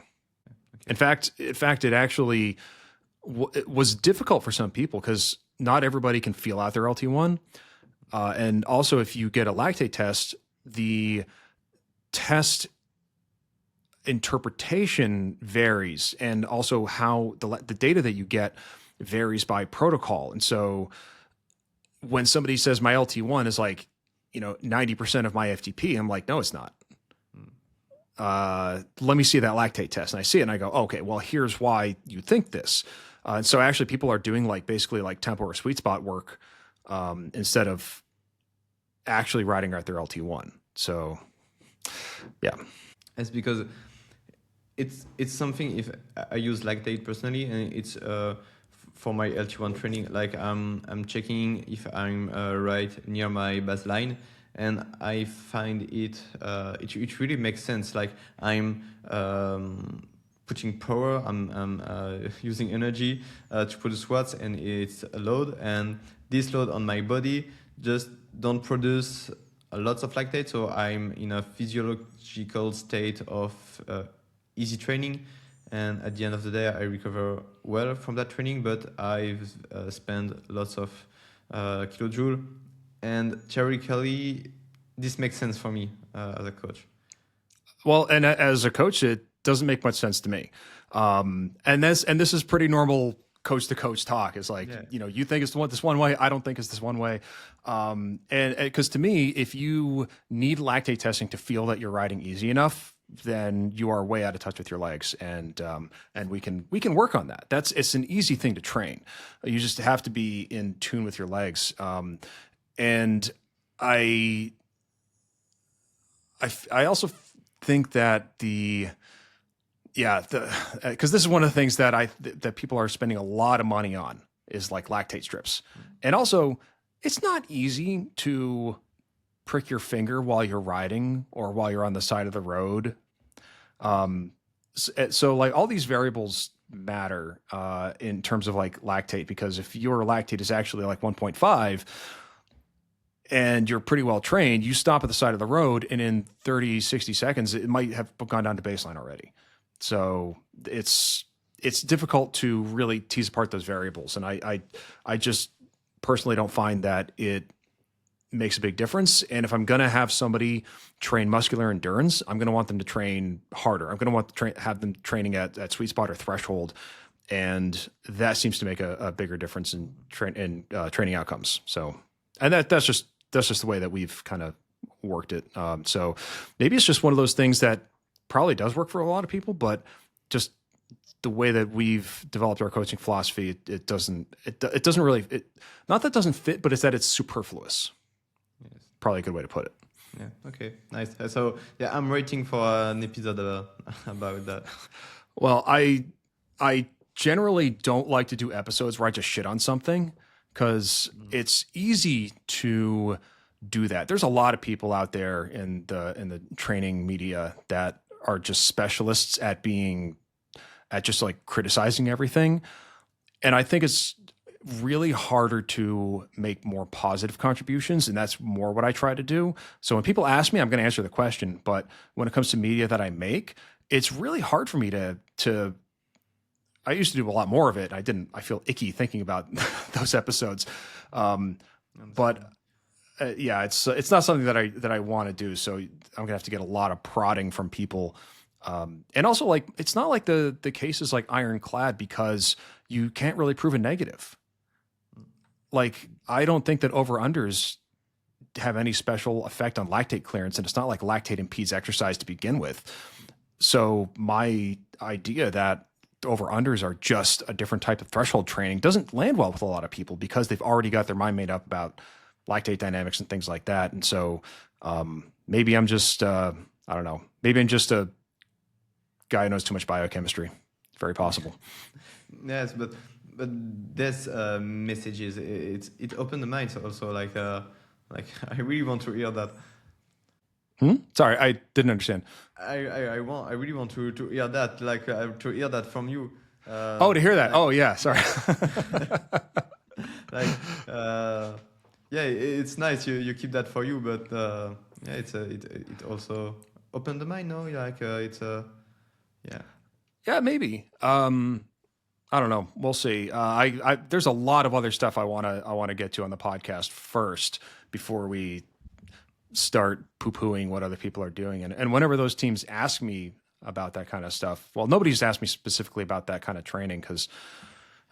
Okay. In fact, it actually it was difficult for some people because not everybody can feel out their LT1. And also, if you get a lactate test, the test interpretation varies, and also how the data that you get varies by protocol. And so when somebody says my LT1 is like, 90% of my FTP, I'm like, no, it's not. Let me see that lactate test. And I see it and I go, okay, well, here's why you think this. And so actually people are doing basically tempo or sweet spot work instead of actually riding out their LT1. So yeah. It's because it's something, if I use lactate personally, and it's for my LT1 training, like I'm checking if I'm right near my baseline, and I find it really makes sense. Like I'm putting power, I'm using energy to produce watts, and it's a load, and this load on my body just don't produce a lot of lactate, so I'm in a physiological state of easy training, and at the end of the day I recover well from that training, but I've spent lots of kilojoule, and theoretically this makes sense for me as a coach. Well, and as a coach, it doesn't make much sense to me. And this is pretty normal coach to coach talk. It's like, you think it's this one way. I don't think it's this one way. And because to me, if you need lactate testing to feel that you're riding easy enough, then you are way out of touch with your legs. And we can work on that. It's an easy thing to train. You just have to be in tune with your legs. And I also think that because this is one of the things that people are spending a lot of money on is like lactate strips. And also it's not easy to prick your finger while you're riding or while you're on the side of the road. So like all these variables matter in terms of like lactate, because if your lactate is actually like 1.5 and you're pretty well trained, you stop at the side of the road and in 30, 60 seconds, it might have gone down to baseline already. So it's difficult to really tease apart those variables. And I just personally don't find that it makes a big difference. And if I'm going to have somebody train muscular endurance, I'm going to want them to train harder. I'm going to want to have them training at sweet spot or threshold. And that seems to make a bigger difference in training outcomes. So, and that's just the way that we've kind of worked it. So maybe it's just one of those things that probably does work for a lot of people, but just the way that we've developed our coaching philosophy, it doesn't really, not that it doesn't fit, but it's that it's superfluous. Yes. Probably a good way to put it. Yeah. Okay. Nice. So yeah, I'm waiting for an episode about that. Well, I generally don't like to do episodes where I just shit on something, because it's easy to do that. There's a lot of people out there in the training media that are just specialists at just like criticizing everything. And I think it's really harder to make more positive contributions. And that's more what I try to do. So when people ask me, I'm going to answer the question. But when it comes to media that I make, it's really hard for me to I used to do a lot more of it. I feel icky thinking about those episodes. But yeah, it's not something that I want to do. So I'm gonna have to get a lot of prodding from people. And also, like, it's not like the case is like ironclad, because you can't really prove a negative. Like, I don't think that over-unders have any special effect on lactate clearance, and it's not like lactate impedes exercise to begin with. So my idea that over-unders are just a different type of threshold training doesn't land well with a lot of people, because they've already got their mind made up about lactate dynamics and things like that. And so maybe I'm just, I don't know, maybe I'm just a guy who knows too much biochemistry. It's very possible. Yes, but this messages, it opened the mind also, like I really want to hear that. Sorry, I didn't understand. I really want to hear that, like to hear that from you. To hear that. Oh yeah, sorry. Yeah, it's nice you keep that for you, but yeah, it also opened the mind. No, like yeah, maybe. I don't know. We'll see. There's a lot of other stuff I want to get to on the podcast first before we start poo-pooing what other people are doing. And whenever those teams ask me about that kind of stuff, well, nobody's asked me specifically about that kind of training, because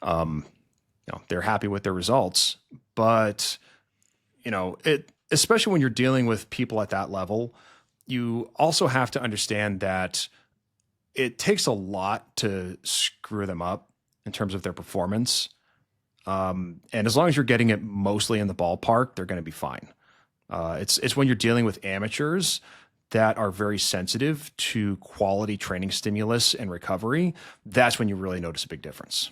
they're happy with their results. But especially when you're dealing with people at that level, you also have to understand that it takes a lot to screw them up in terms of their performance. And as long as you're getting it mostly in the ballpark, they're going to be fine. It's when you're dealing with amateurs that are very sensitive to quality training stimulus and recovery, that's when you really notice a big difference.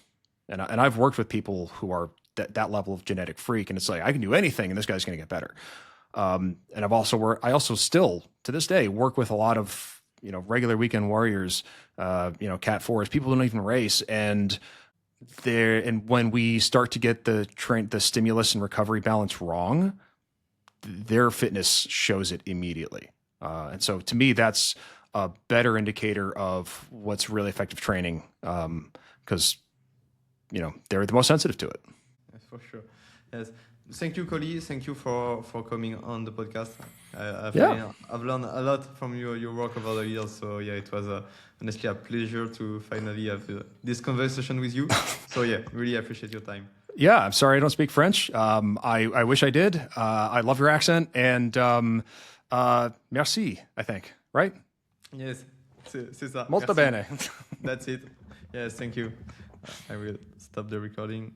And I've worked with people who are that level of genetic freak, and it's like, I can do anything and this guy's going to get better. And I also still to this day work with a lot of, regular weekend warriors, Cat 4s, people who don't even race. And when we start to get the stimulus and recovery balance wrong, their fitness shows it immediately. And so to me, that's a better indicator of what's really effective training, because, they're the most sensitive to it. Yes, for sure. Yes. Thank you, Koli. Thank you for coming on the podcast. I've learned a lot from your work over the years. So yeah, it was honestly a pleasure to finally have this conversation with you. So yeah, really appreciate your time. Yeah, I'm sorry I don't speak French. I wish I did. I love your accent, and merci, I think, right? Yes, c'est ça. Molto Merci. bene. That's it. Yes, thank you. I will stop the recording.